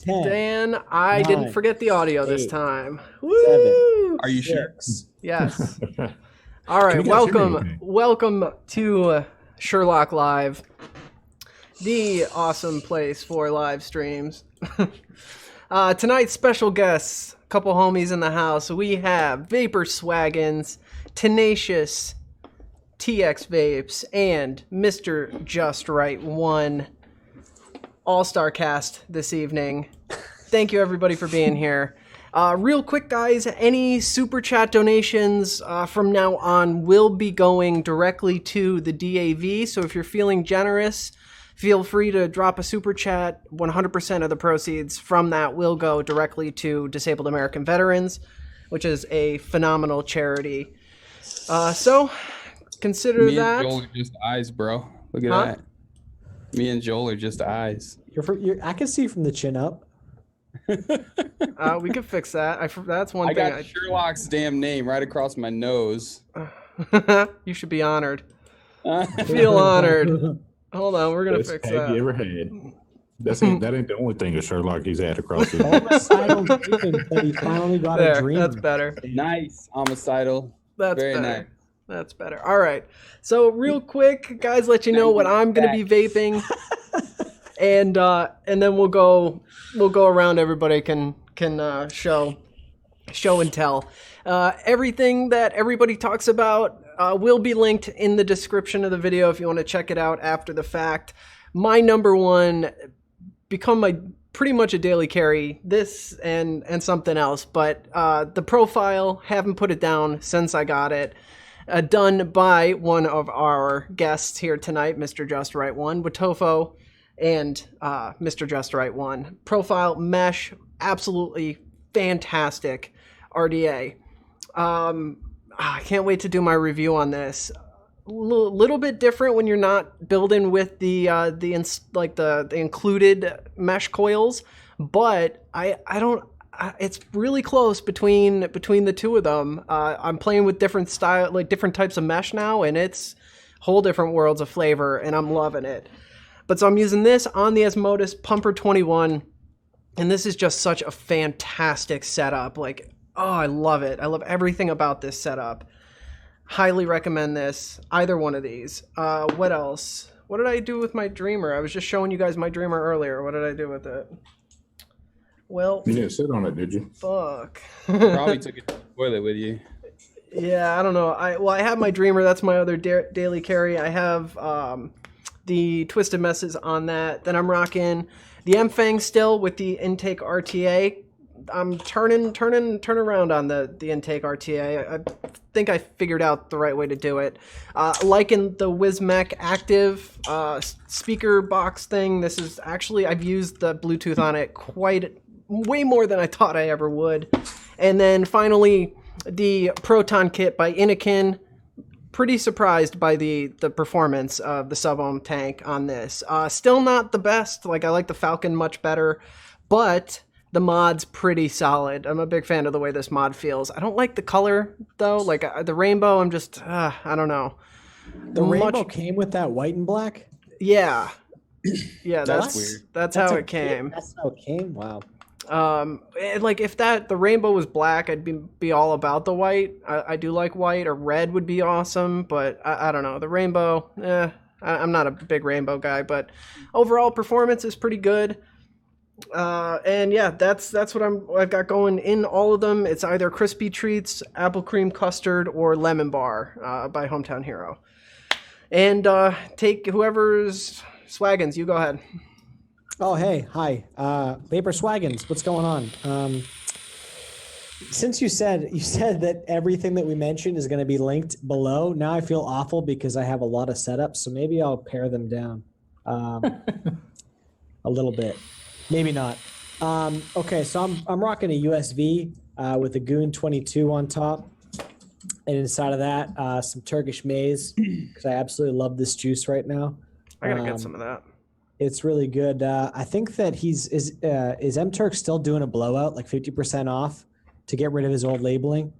10, Dan, I 9, didn't forget the audio this 8, time. 7, Woo! Are you sure? 6. Yes. All right, you guys hear me welcome, okay? welcome to Sherlock Live, the awesome place for live streams. Tonight's special guests, a couple homies in the house. We have Vapor Swaggins, Tenacious, TX Vapes, and Mr. Just Right One. All-star cast this evening. Thank you everybody for being here. Real quick, guys, any super chat donations from now on will be going directly to the DAV. So if you're feeling generous, feel free to drop a super chat. 100% of the proceeds from that will go directly to Disabled American Veterans, which is a phenomenal charity. So consider Me that. and Joel are just eyes, bro. Look at Huh? that. Me and Joel are just eyes. I can see from the chin up. We could fix that. That's one I thing. got Sherlock's damn name right across my nose. You should be honored. Feel honored. Hold on, we're gonna Best fix tag you that. ever had. That ain't the only thing of Sherlock he's had across his Homicidal dreaming that he finally got a There, dream. that's better. Nice. Homicidal. That's Very better. nice. That's better. All right. So real quick, guys, let you know what I'm gonna be vaping, and then we'll go around. Everybody can show and tell. Everything that everybody talks about will be linked in the description of the video if you want to check it out after the fact. My number one, become my pretty much a daily carry, this and something else, but the profile, haven't put it down since I got it. Done by one of our guests here tonight, Mr. Just Right One, Watofo and Mr. Just Right One. Profile mesh, absolutely fantastic RDA. I can't wait to do my review on this. Little bit different when you're not building with the included mesh coils, but it's really close between the two of them. I'm playing with different types of mesh now, and it's whole different worlds of flavor, and I'm loving it. But so I'm using this on the Asmodus Pumper 21, and this is just such a fantastic setup. I love it. I love everything about this setup. Highly recommend this. Either one of these. What else? What did I do with my Dreamer? I was just showing you guys my Dreamer earlier. What did I do with it? Well, You didn't sit on it, did you? fuck. Probably took it to the toilet with you. Yeah, I don't know. I have my Dreamer. That's my other daily carry. I have the Twisted Messes on that. Then I'm rocking the M-Fang still with the Intake RTA. I'm turning around on the Intake RTA. I think I figured out the right way to do it. Liking the Wismec Active speaker box thing. This is actually, I've used the Bluetooth on it way more than I thought I ever would. And then finally, the Proton Kit by Inokin. Pretty surprised by the performance of the sub-ohm tank on this. Still not the best. I like the Falcon much better, but the mod's pretty solid. I'm a big fan of the way this mod feels. I don't like the color, though. The rainbow, I'm just, I don't know. The rainbow came with that white and black? Yeah. Yeah, That's weird. That's how it came. That's how it came? Wow. If the rainbow was black, I'd be all about the white. I do like white, or red would be awesome, but I don't know. The rainbow, I'm not a big rainbow guy, but overall performance is pretty good. And yeah, that's what I've got going in all of them. It's either crispy treats, apple cream custard, or lemon bar by Hometown Hero. And take whoever's Swaggins. You go ahead. Oh, hey, hi. Vapor Swaggins, what's going on? Since you said that everything that we mentioned is going to be linked below, now I feel awful because I have a lot of setups, so maybe I'll pare them down a little bit. Maybe not. Okay, so I'm rocking a USV with a Goon 22 on top. And inside of that, some Turkish maize, because I absolutely love this juice right now. I gotta get some of that. It's really good. I think that is M-Turk still doing a blowout, 50% off to get rid of his old labeling?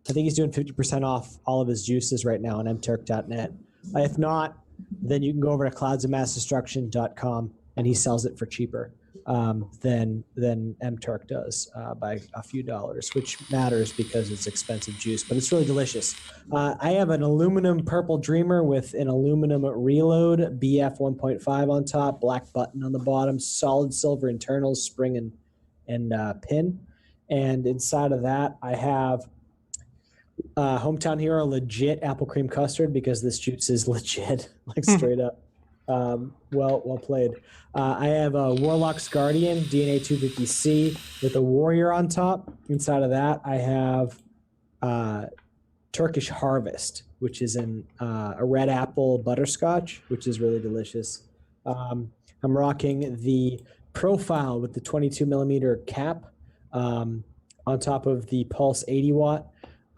I think he's doing 50% off all of his juices right now on mturk.net. If not, then you can go over to cloudsofmassdestruction.com and he sells it for cheaper. than M-Turk does by a few dollars, which matters because it's expensive juice, but it's really delicious. I have an aluminum purple Dreamer with an aluminum reload, BF 1.5 on top, black button on the bottom, solid silver internals, spring and pin. And inside of that, I have Hometown Hero legit apple cream custard because this juice is legit, like straight up. Well played. I have a Warlock's Guardian DNA 250C with a warrior on top. Inside of that, I have Turkish Harvest, which is a red apple butterscotch, which is really delicious. I'm rocking the Profile with the 22 millimeter cap on top of the Pulse 80 watt.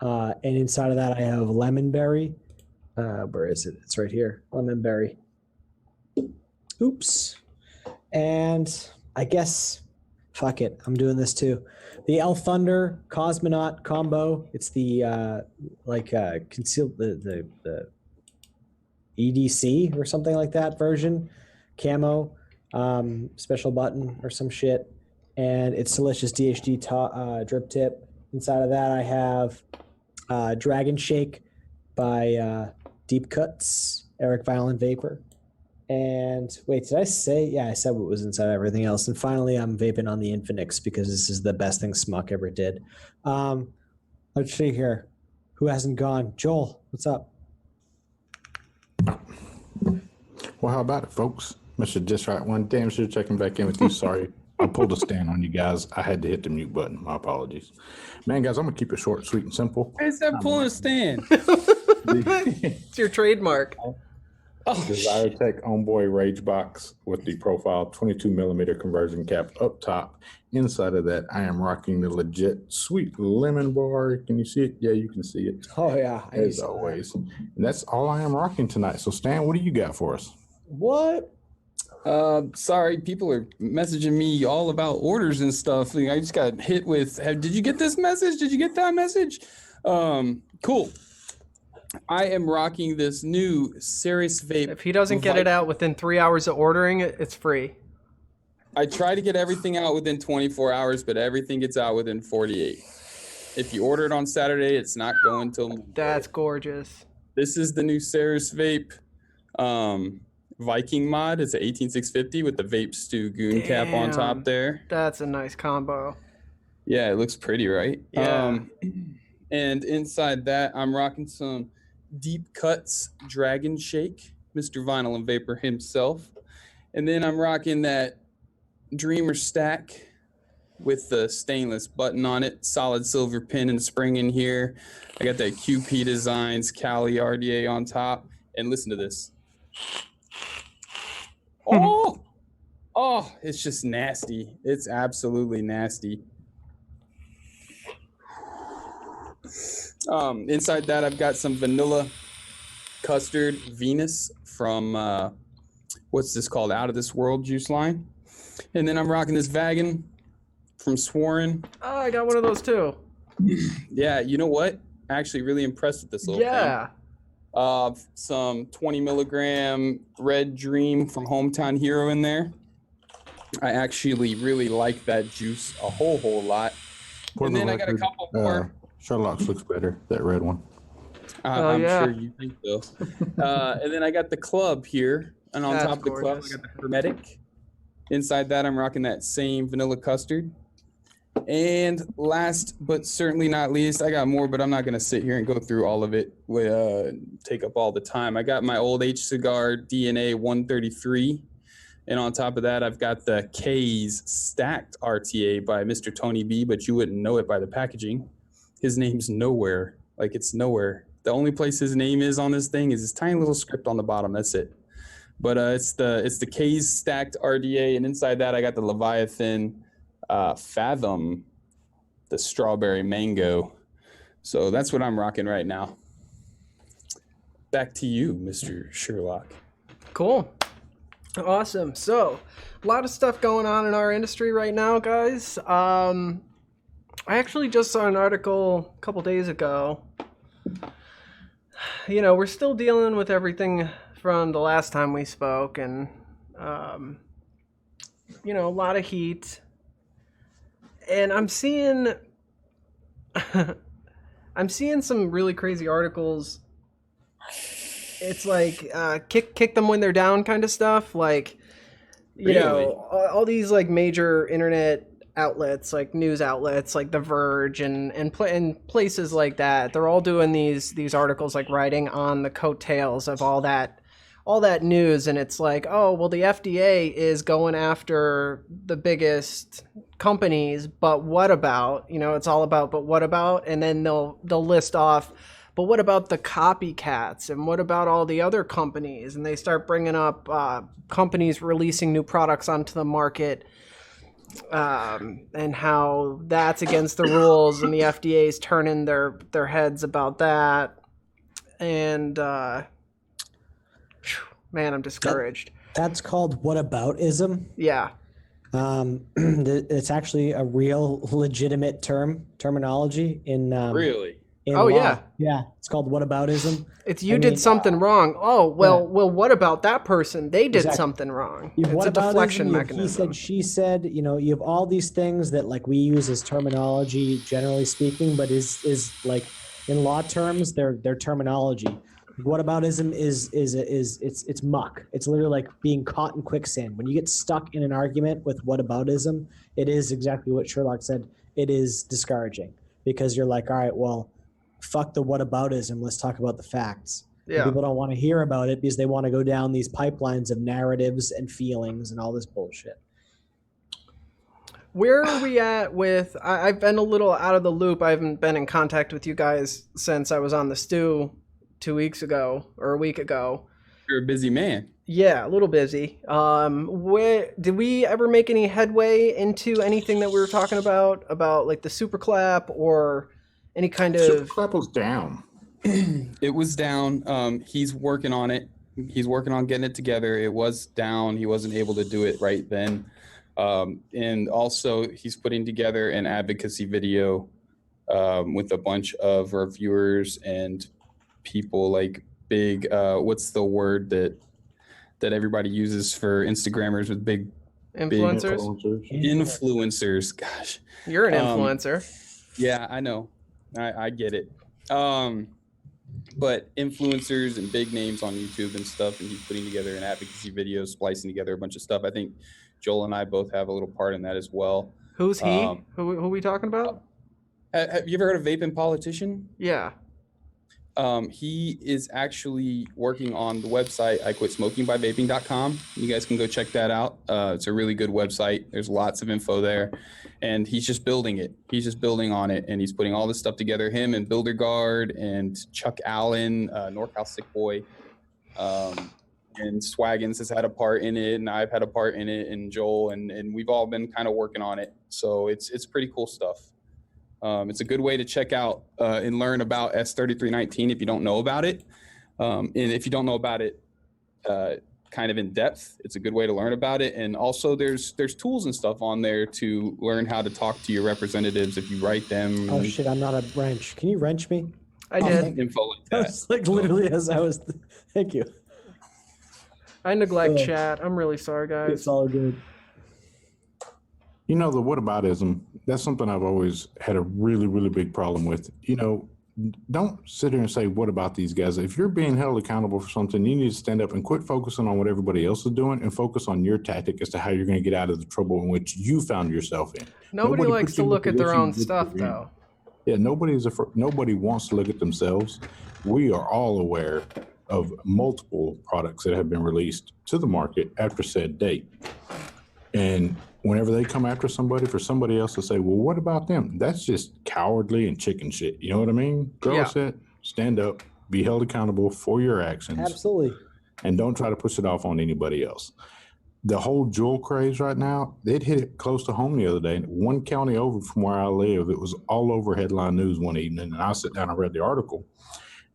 And inside of that, I have Lemon Berry. Where is it? It's right here. Lemon Berry. Oops. And I guess, fuck it, I'm doing this too. The El Thunder Cosmonaut combo. It's the concealed the EDC or something like that version, camo, special button or some shit, and it's delicious DHD drip tip. Inside of that, I have Dragon Shake by Deep Cuts, Eric Violent Vapor. And wait, did I say? Yeah, I said what was inside everything else. And finally, I'm vaping on the Infinix because this is the best thing Smuck ever did. Let's see here. Who hasn't gone? Joel, what's up? Well, how about it, folks? Mr. Just Right One. Damn sure checking back in with you. Sorry, I pulled a stand on you guys. I had to hit the mute button. My apologies. Man, guys, I'm going to keep it short, sweet, and simple. Why is that pulling a stand? It's your trademark. Desire Tech Homeboy Rage Box with the Profile 22 millimeter conversion cap up top. Inside of that, I am rocking the legit sweet lemon bar. Can you see it? Yeah, you can see it. Oh yeah, As always. And that's all I am rocking tonight. So Stan, what do you got for us? What? Sorry, people are messaging me all about orders and stuff. Like, I just got hit with, did you get this message? Did you get that message? Cool. I am rocking this new Ceres vape. If he doesn't get it out within 3 hours of ordering it, it's free. I try to get everything out within 24 hours, but everything gets out within 48. If you order it on Saturday, it's not going till Monday. That's gorgeous. This is the new Ceres vape Viking mod. It's an 18650 with the Vape Stew Goon cap on top there. That's a nice combo. Yeah, it looks pretty, right? Yeah. And inside that, I'm rocking some Deep Cuts Dragon Shake, Mr. Vinyl and Vapor himself. And then I'm rocking that Dreamer Stack with the stainless button on it, solid silver pin and spring in here. I got that QP Designs Cali RDA on top. And listen to this. Oh, it's just nasty. It's absolutely nasty. Inside that, I've got some vanilla custard Venus from what's this called? Out of This World juice line. And then I'm rocking this Vagan from Sworn. Oh, I got one of those too. Yeah, you know what? Actually, really impressed with this little thing. Some 20 milligram Red Dream from Hometown Hero in there. I actually really like that juice a whole lot. And then I got a couple more. Sherlock's looks better, that red one. I'm sure you think so. And then I got the club here. And on top of the club, I got the Hermetic. Inside that, I'm rocking that same vanilla custard. And last but certainly not least, I got more, but I'm not going to sit here and go through all of it, take up all the time. I got my old H Cigar DNA 133. And on top of that, I've got the K's Stacked RTA by Mr. Tony B, but you wouldn't know it by the packaging. His name's nowhere. Like, it's nowhere. The only place his name is on this thing is this tiny little script on the bottom. That's it. But it's the K's Stacked RDA, and inside that I got the Leviathan Fathom, the Strawberry Mango. So that's what I'm rocking right now. Back to you, Mr. Sherlock. Cool. Awesome. So, a lot of stuff going on in our industry right now, guys. I actually just saw an article a couple days ago. You know, we're still dealing with everything from the last time we spoke, and you know, a lot of heat. And I'm seeing I'm seeing some really crazy articles. It's like kick them when they're down kind of stuff. Like, you know, all these like major internet outlets, like news outlets, like The Verge and places like that. They're all doing these articles, like riding on the coattails of all that news. And it's like, oh, well, the FDA is going after the biggest companies, but what about, you know, it's all about, but what about, and then they'll list off, but what about the copycats, and what about all the other companies? And they start bringing up companies releasing new products onto the market, and how that's against the rules, and the FDA is turning their heads about that. And man, I'm discouraged. That's called whataboutism. Yeah. It's actually a real legitimate terminology in really. In oh law. Yeah, it's called whataboutism. It's you did something wrong. Oh well, what about that person? They did something wrong. It's a deflection mechanism. He said, she said. You know, you have all these things that like we use as terminology, generally speaking, but is like in law terms, they're terminology. Whataboutism is it's muck. It's literally like being caught in quicksand. When you get stuck in an argument with whataboutism, it is exactly what Sherlock said. It is discouraging because you're like, all right, well, fuck the whataboutism. Let's talk about the facts. Yeah. People don't want to hear about it because they want to go down these pipelines of narratives and feelings and all this bullshit. Where are we at with? I've been a little out of the loop. I haven't been in contact with you guys since I was on the stew 2 weeks ago or a week ago. You're a busy man. Yeah, a little busy. Did we ever make any headway into anything that we were talking about like the super clap or any kind of? Super clap was down. It was down. He's working on it. He's working on getting it together. It was down. He wasn't able to do it right then. And also he's putting together an advocacy video with a bunch of reviewers and people like big what's the word that everybody uses for Instagrammers with big influencers. Influencers. Gosh, you're an influencer. Yeah, I know. I get it. But influencers and big names on YouTube and stuff, and he's putting together an advocacy video, splicing together a bunch of stuff. I think Joel and I both have a little part in that as well. Who's he? Who are we talking about? Have you ever heard of Vaping Politician? Yeah. He is actually working on the website iquitsmokingbyvaping.com. You guys can go check that out. It's a really good website. There's lots of info there, and he's just building it. He's just building on it, and he's putting all this stuff together. Him and Builder Guard and Chuck Allen, NorCal Sick Boy, and Swaggins has had a part in it, and I've had a part in it, and Joel, and we've all been kind of working on it. So it's pretty cool stuff. It's a good way to check out and learn about S3319 if you don't know about it. And if you don't know about it kind of in depth, it's a good way to learn about it. And also there's tools and stuff on there to learn how to talk to your representatives if you write them. Oh shit, I'm not a wrench. Can you wrench me? I did. Info like That that. was like literally as I was. Thank you. I neglect chat. I'm really sorry, guys. It's all good. You know, the whataboutism, that's something I've always had a really, really big problem with. You know, don't sit here and say, what about these guys? If you're being held accountable for something, you need to stand up and quit focusing on what everybody else is doing and focus on your tactic as to how you're going to get out of the trouble in which you found yourself in. Nobody likes to look at their own stuff, though. Yeah, nobody wants to look at themselves. We are all aware of multiple products that have been released to the market after said date. And whenever they come after somebody for somebody else to say, well, what about them? That's just cowardly and chicken shit. You know what I mean? Grow a set, stand up, be held accountable for your actions. Absolutely. And don't try to push it off on anybody else. The whole Juul craze right now, they'd hit it close to home the other day. One county over from where I live, it was all over headline news one evening. And I sat down and read the article.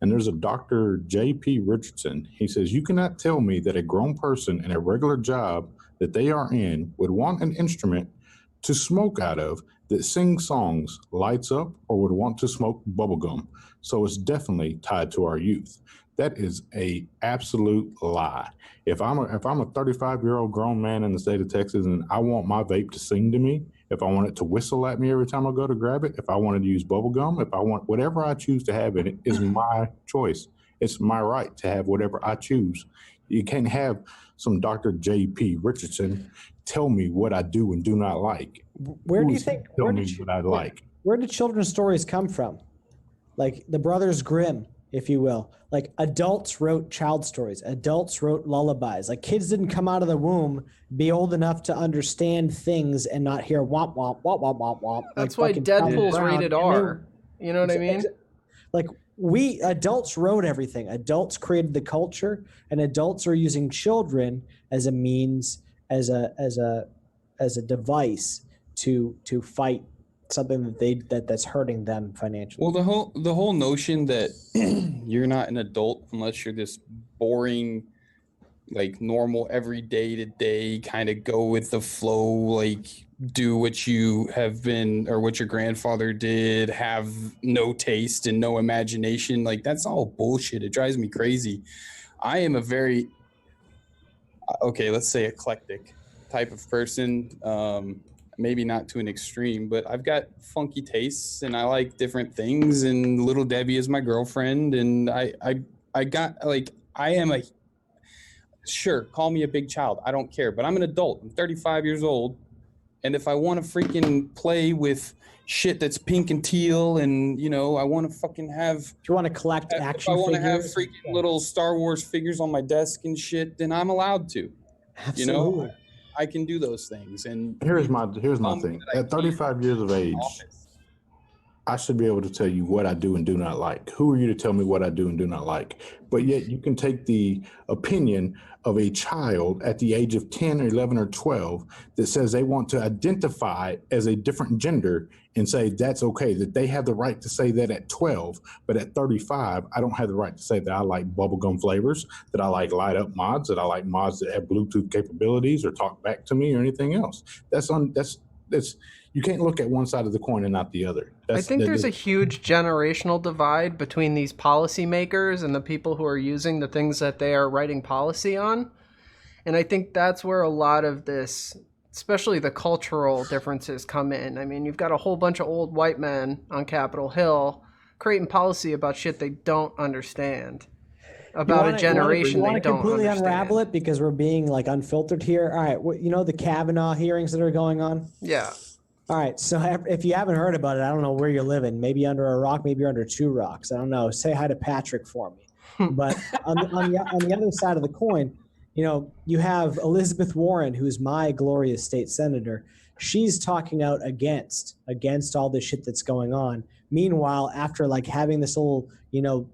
And there's a Dr. J.P. Richardson. He says, you cannot tell me that a grown person in a regular job that they are in would want an instrument to smoke out of that sings songs, lights up, or would want to smoke bubblegum. So it's definitely tied to our youth. That is a absolute lie. If I'm a 35-year-old grown man in the state of Texas and I want my vape to sing to me, if I want it to whistle at me every time I go to grab it, if I wanted to use bubble gum, if I want whatever I choose to have in it is my choice. It's my right to have whatever I choose. You can't have some Dr. J.P. Richardson tell me what I do and do not like. Where do you think? Tell me what I like. Where did children's stories come from? Like the Brothers Grimm, if you will. Like adults wrote child stories. Adults wrote lullabies. Like kids didn't come out of the womb, be old enough to understand things and not hear womp womp womp womp womp womp. That's why Deadpool's rated R. You know what I mean? Like we adults wrote everything. Adults created the culture, and adults are using children as a means, as a device to fight something that's hurting them financially. Well, the whole notion that you're not an adult unless you're this boring, like normal everyday to day kind of go with the flow, like do what you have been or what your grandfather did, have no taste and no imagination, like that's all bullshit. It drives me crazy. I am a very let's say eclectic type of person. Maybe not to an extreme, but I've got funky tastes and I like different things, and Little Debbie is my girlfriend, and I am sure, call me a big child, I don't care, but I'm an adult. I'm 35 years old, and if I want to freaking play with shit that's pink and teal, and I want to fucking have, if you want to collect action if I want to have figures, freaking little Star Wars figures on my desk and shit, then I'm allowed to. absolutely. I can do those things. And here's my thing. At 35 years of age, I should be able to tell you what I do and do not like. Who are you to tell me what I do and do not like? But yet you can take the opinion of a child at the age of 10 or 11 or 12 that says they want to identify as a different gender and say that's okay, that they have the right to say that at 12, but at 35, I don't have the right to say that I like bubblegum flavors, that I like light up mods, that I like mods that have Bluetooth capabilities or talk back to me or anything else. That's you can't look at one side of the coin and not the other. I think there's a huge generational divide between these policymakers and the people who are using the things that they are writing policy on. And I think that's where a lot of this, especially the cultural differences, come in. I mean, you've got a whole bunch of old white men on Capitol Hill creating policy about shit they don't understand. About a generation they don't understand. You want to completely unravel it because we're being like unfiltered here? All right, the Kavanaugh hearings that are going on? Yeah. All right, so if you haven't heard about it, I don't know where you're living. Maybe under a rock, maybe you're under two rocks. I don't know. Say hi to Patrick for me. But on the other side of the coin, you have Elizabeth Warren, who's my glorious state senator. She's talking out against all this shit that's going on. Meanwhile, after like having this little,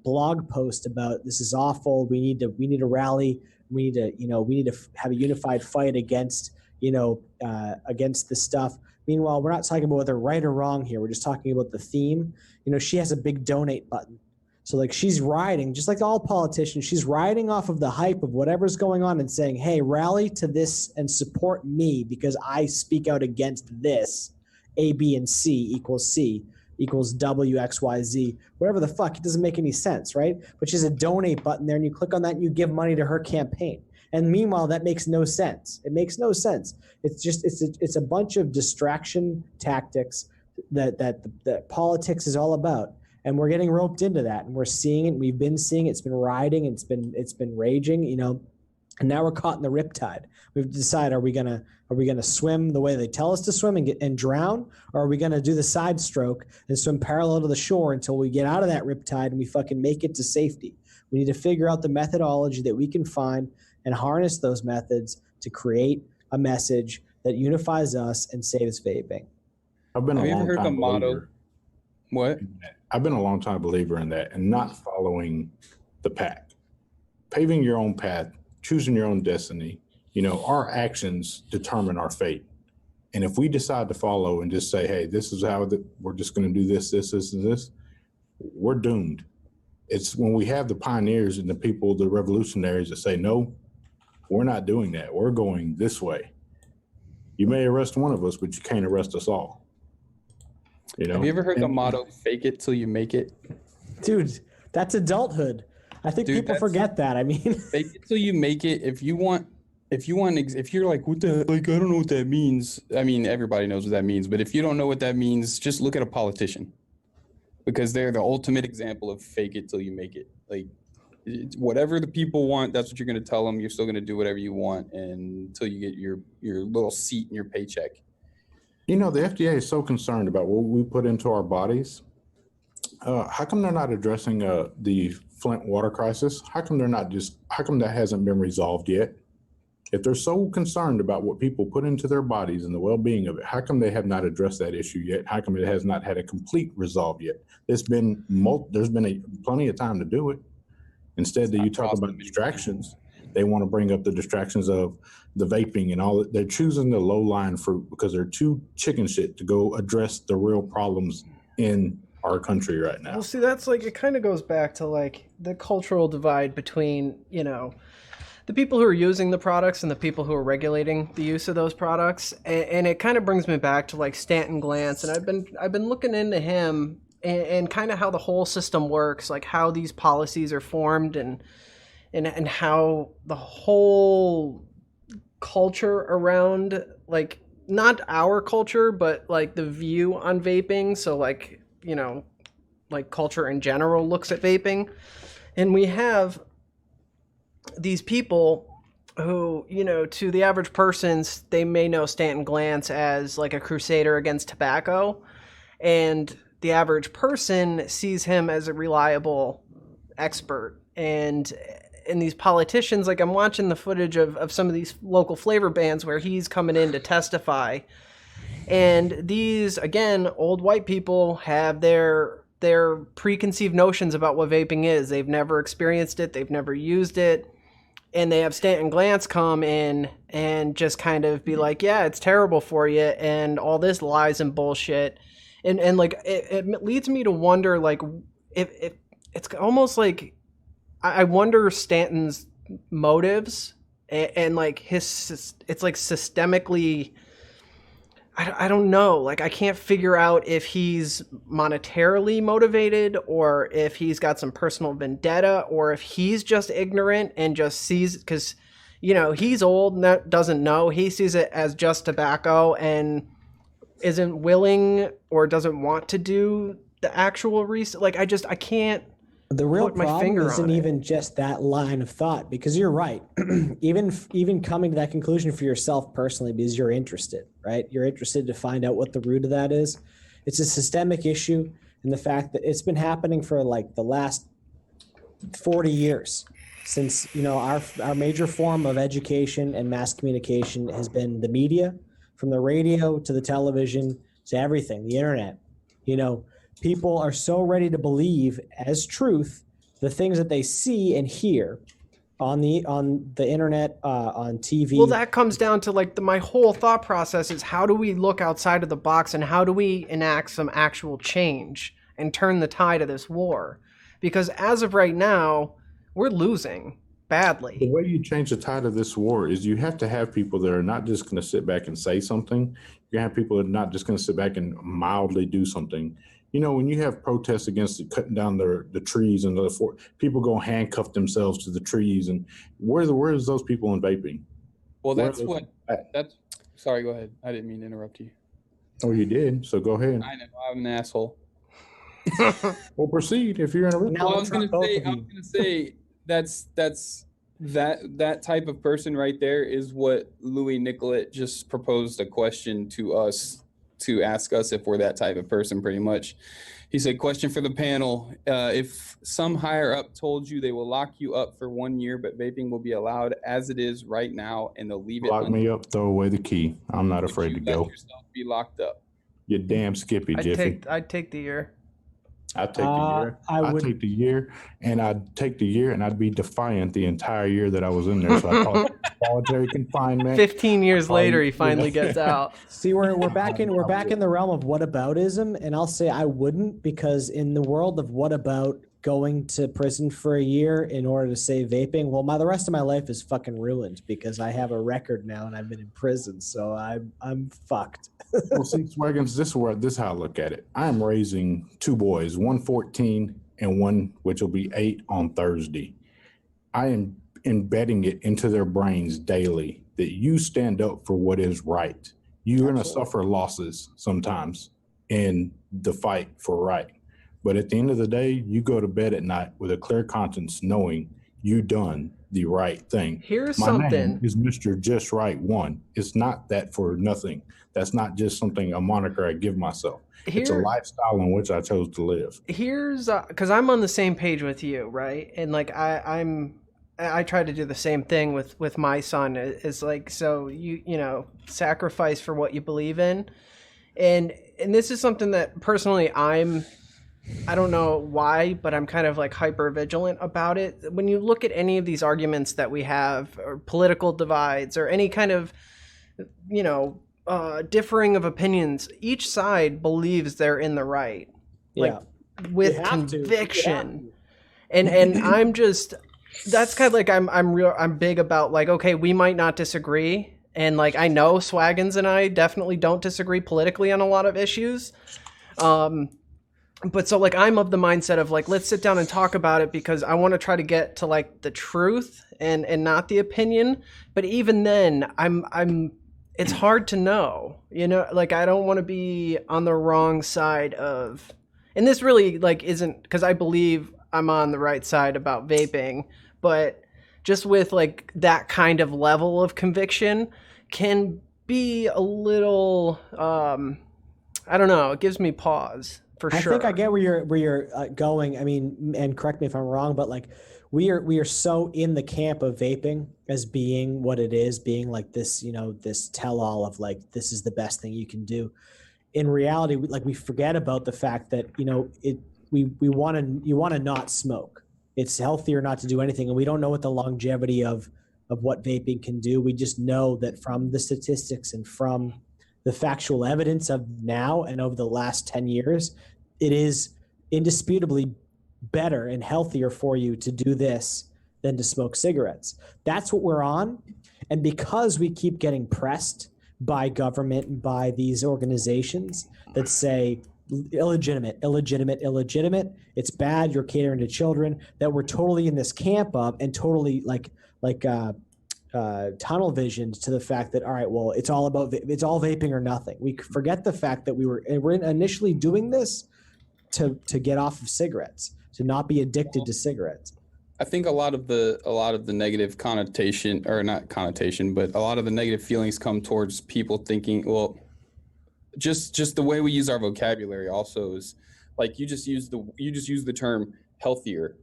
blog post about this is awful, we need to rally, we need to have a unified fight against this stuff. Meanwhile, we're not talking about whether right or wrong here. We're just talking about the theme. She has a big donate button. So like she's riding, just like all politicians, she's riding off of the hype of whatever's going on and saying, hey, rally to this and support me because I speak out against this. A, B, and C equals W, X, Y, Z, whatever the fuck. It doesn't make any sense, right? But she has a donate button there and you click on that and you give money to her campaign. And meanwhile, that makes no sense. It makes no sense. It's just it's a bunch of distraction tactics that politics is all about, and we're getting roped into that, and we're seeing it. We've been seeing it. It's been riding. It's been raging. And now we're caught in the riptide. We've decided: are we gonna swim the way they tell us to swim and drown, or are we gonna do the side stroke and swim parallel to the shore until we get out of that riptide and we fucking make it to safety? We need to figure out the methodology that we can find and harness those methods to create a message that unifies us and saves vaping. Have you ever heard the motto? What? I've been a long time believer in that and not following the pack. Paving your own path, choosing your own destiny. Our actions determine our fate. And if we decide to follow and just say, hey, this is how we're just going to do this, and this, we're doomed. It's when we have the pioneers and the people, the revolutionaries that say, no, we're not doing that. We're going this way. You may arrest one of us, but you can't arrest us all. Have you ever heard the motto, fake it till you make it? Dude, that's adulthood. I think Dude, people forget that. I mean, fake it till you make it. If you're like, what the, like, I don't know what that means. I mean, everybody knows what that means. But if you don't know what that means, just look at a politician, because they're the ultimate example of fake it till you make it. Like, whatever the people want, that's what you're going to tell them. You're still going to do whatever you want until you get your little seat and your paycheck. You know, the FDA is so concerned about what we put into our bodies. How come they're not addressing the Flint water crisis? How come that hasn't been resolved yet? If they're so concerned about what people put into their bodies and the well-being of it, how come they have not addressed that issue yet? How come it has not had a complete resolve yet? There's been plenty of time to do it. Instead, you talk about distractions. They want to bring up the distractions of the vaping and all. They're choosing the low-lying fruit because they're too chicken shit to go address the real problems in our country right now. Well, see, that's like, it kind of goes back to like the cultural divide between, you know, the people who are using the products and the people who are regulating the use of those products. And it kind of brings me back to like Stanton Glantz. And I've been looking into him and kind of how the whole system works, like how these policies are formed and how the whole culture around, like, not our culture, but like the view on vaping. So like, you know, like culture in general looks at vaping. And we have these people who, you know, to the average person, they may know Stanton Glantz as like a crusader against tobacco. And the average person sees him as a reliable expert. And these politicians, like, I'm watching the footage of some of these local flavor bans where he's coming in to testify. And these, again, old white people have their preconceived notions about what vaping is. They've never experienced it. They've never used it. And they have Stanton Glantz come in and just kind of be like, yeah, it's terrible for you, and all this lies and bullshit. And like, it leads me to wonder, like, if it's almost like, I wonder Stanton's motives and like it's like systemically, I don't know. Like, I can't figure out if he's monetarily motivated or if he's got some personal vendetta or if he's just ignorant and just sees, because, you know, he's old and doesn't know. He sees it as just tobacco and isn't willing or doesn't want to do the actual research. Like, I can't. The real problem isn't even just that line of thought, because you're right. even coming to that conclusion for yourself personally, because you're interested, right? You're interested to find out what the root of that is. It's a systemic issue, and the fact that it's been happening for like the last 40 years since, you know, our major form of education and mass communication has been the media, from the radio to the television to everything, the internet. You know, people are so ready to believe as truth the things that they see and hear on the internet, on TV. Well, that comes down to like my whole thought process is, how do we look outside of the box and how do we enact some actual change and turn the tide of this war? Because as of right now, we're losing badly. The way you change the tide of this war is you have to have people that are not just going to sit back and say something. You have people that are not just going to sit back and mildly do something. You know, when you have protests against cutting down the trees and people go handcuff themselves to the trees, and where's those people in vaping? Well, sorry, go ahead. I didn't mean to interrupt you. Oh, you did. So go ahead. I know, I'm an asshole. Well, proceed if you're in a. Well, I was gonna say that type of person right there is what Louis Nicolette just proposed a question to us, to ask us if we're that type of person, pretty much. He said, question for the panel. If some higher up told you they will lock you up for 1 year, but vaping will be allowed as it is right now, and they'll leave it. Lock me up, throw away the key. I'm not afraid to go. Let yourself be locked up. You damn Skippy, Jiffy. I'd take the year. I'd take the year. I'd take the year, and I'd take the year, and I'd be defiant the entire year that I was in there. So I call it voluntary confinement. 15 years later, he finally gets out. See, we're back in the realm of whataboutism, and I'll say I wouldn't, because in the world of what about going to prison for a year in order to save vaping, well, the rest of my life is fucking ruined because I have a record now and I've been in prison, so I'm fucked. Well, see, Swaggins, this is how I look at it. I'm raising two boys, one 14 and one which will be 8 on Thursday. I am embedding it into their brains daily that you stand up for what is right. You're going to suffer losses sometimes in the fight for right. But at the end of the day, you go to bed at night with a clear conscience knowing you done the right thing. Here's My something. name is Mr. Just Right One. It's not that for nothing. That's not just something, a moniker I give myself. It's a lifestyle in which I chose to live. Here's because I'm on the same page with you, right? And like I try to do the same thing with my son. Is like, so you know, sacrifice for what you believe in, and this is something that personally I don't know why, but I'm kind of like hyper vigilant about it. When you look at any of these arguments that we have, or political divides, or any kind of, you know, differing of opinions, each side believes they're in the right, like with conviction. And I'm just, that's kind of like I'm big about like, okay, we might not disagree, and like I know Swaggins and I definitely don't disagree politically on a lot of issues. But so like I'm of the mindset of like, let's sit down and talk about it because I want to try to get to like the truth and not the opinion. But even then it's hard to know, you know, like I don't want to be on the wrong side of, and this really like isn't because I believe I'm on the right side about vaping, but just with like that kind of level of conviction can be a little, I don't know, it gives me pause. For sure. I think I get where you're going. I mean, and correct me if I'm wrong, but like we are so in the camp of vaping as being what it is, being like this, you know, this tell-all of like this is the best thing you can do. In reality, we forget about the fact that, you know, you want to not smoke. It's healthier not to do anything, and we don't know what the longevity of what vaping can do. We just know that from the statistics and from the factual evidence of now and over the last 10 years, it is indisputably better and healthier for you to do this than to smoke cigarettes. That's what we're on. And because we keep getting pressed by government and by these organizations that say illegitimate, it's bad, you're catering to children, that we're totally in this camp of and totally tunnel visioned to the fact that, all right, well, it's all vaping or nothing. We forget the fact that we're initially doing this to get off of cigarettes, to not be addicted to cigarettes. I think a lot of the negative connotation, or not connotation, but a lot of the negative feelings come towards people thinking, well, just the way we use our vocabulary also is like you just use the term healthier.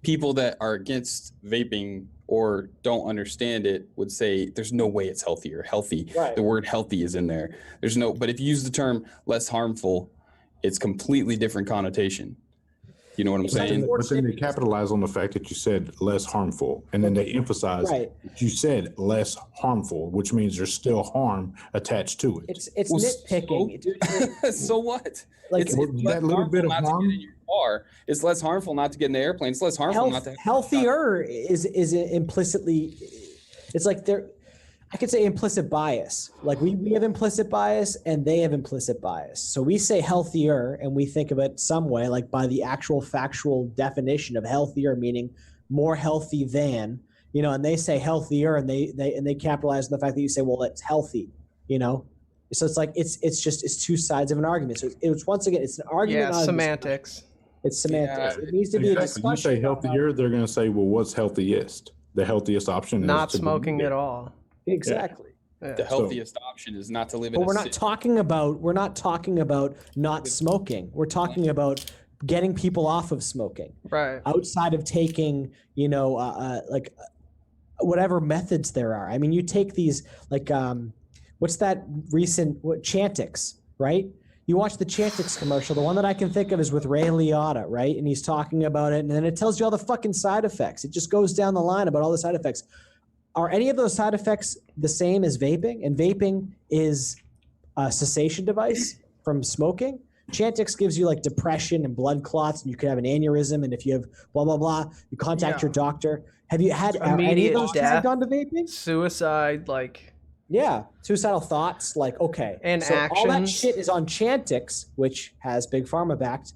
People that are against vaping or don't understand it would say there's no way it's healthier. Healthy. Right. The word healthy is in there. But if you use the term less harmful, it's completely different connotation. You know what I'm saying? But then they capitalize on the fact that you said less harmful, and then they emphasize that you said less harmful, which means there's still harm attached to it. It's nitpicking. So what? Like it's that little bit of harm. In your car. It's less harmful not to get in the airplane. It's less harmful not to. Healthier is implicitly. It's like I could say implicit bias. Like we have implicit bias and they have implicit bias. So we say healthier and we think of it some way, like by the actual factual definition of healthier, meaning more healthy than, you know, and they say healthier and they capitalize on the fact that you say, well, it's healthy, you know? So it's like, it's two sides of an argument. So it's once again, it's an argument. Yeah, semantics. It's semantics. Yeah, it needs to be a discussion. When you say healthier, they're going to say, well, what's healthiest? The healthiest option is not smoking at all. Exactly. Yeah. The healthiest option is not to live in but we're not talking about not smoking. We're talking about getting people off of smoking. Right. Outside of taking, you know, like whatever methods there are. I mean, you take these like what's that recent Chantix, right? You watch the Chantix commercial. The one that I can think of is with Ray Liotta, right? And he's talking about it, and then it tells you all the fucking side effects. It just goes down the line about all the side effects. Are any of those side effects the same as vaping? And vaping is a cessation device from smoking. Chantix gives you like depression and blood clots, and you could have an aneurysm. And if you have blah, blah, blah, you contact your doctor. Have you had any of those tagged onto vaping? Suicide, like. Yeah, suicidal thoughts, like, okay. And so actions. All that shit is on Chantix, which has Big Pharma backed.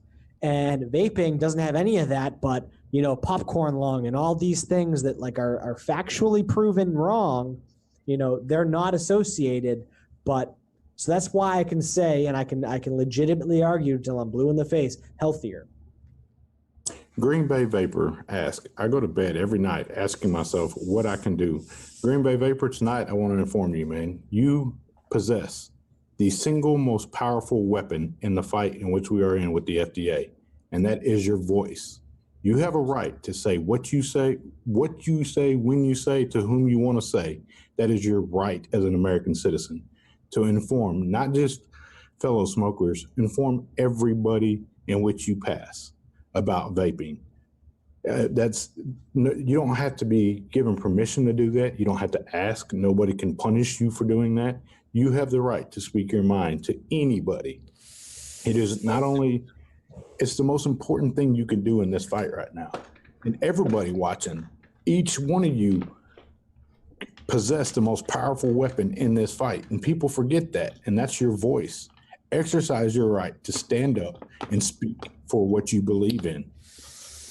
And vaping doesn't have any of that, but popcorn lung and all these things that like are factually proven wrong, they're not associated. But so that's why I can say, and I can legitimately argue till I'm blue in the face, healthier. Green Bay Vapor asks, I go to bed every night asking myself what I can do. Green Bay Vapor, tonight I want to inform you, man, you possess the single most powerful weapon in the fight in which we are in with the FDA, and that is your voice. You have a right to say what you say, when you say, to whom you want to say. That is your right as an American citizen, to inform not just fellow smokers, inform everybody in which you pass about vaping. You don't have to be given permission to do that. You don't have to ask. Nobody can punish you for doing that. You have the right to speak your mind to anybody. It is not only, it's the most important thing you can do in this fight right now. And everybody watching, each one of you possess the most powerful weapon in this fight. And people forget that. And that's your voice. Exercise your right to stand up and speak for what you believe in.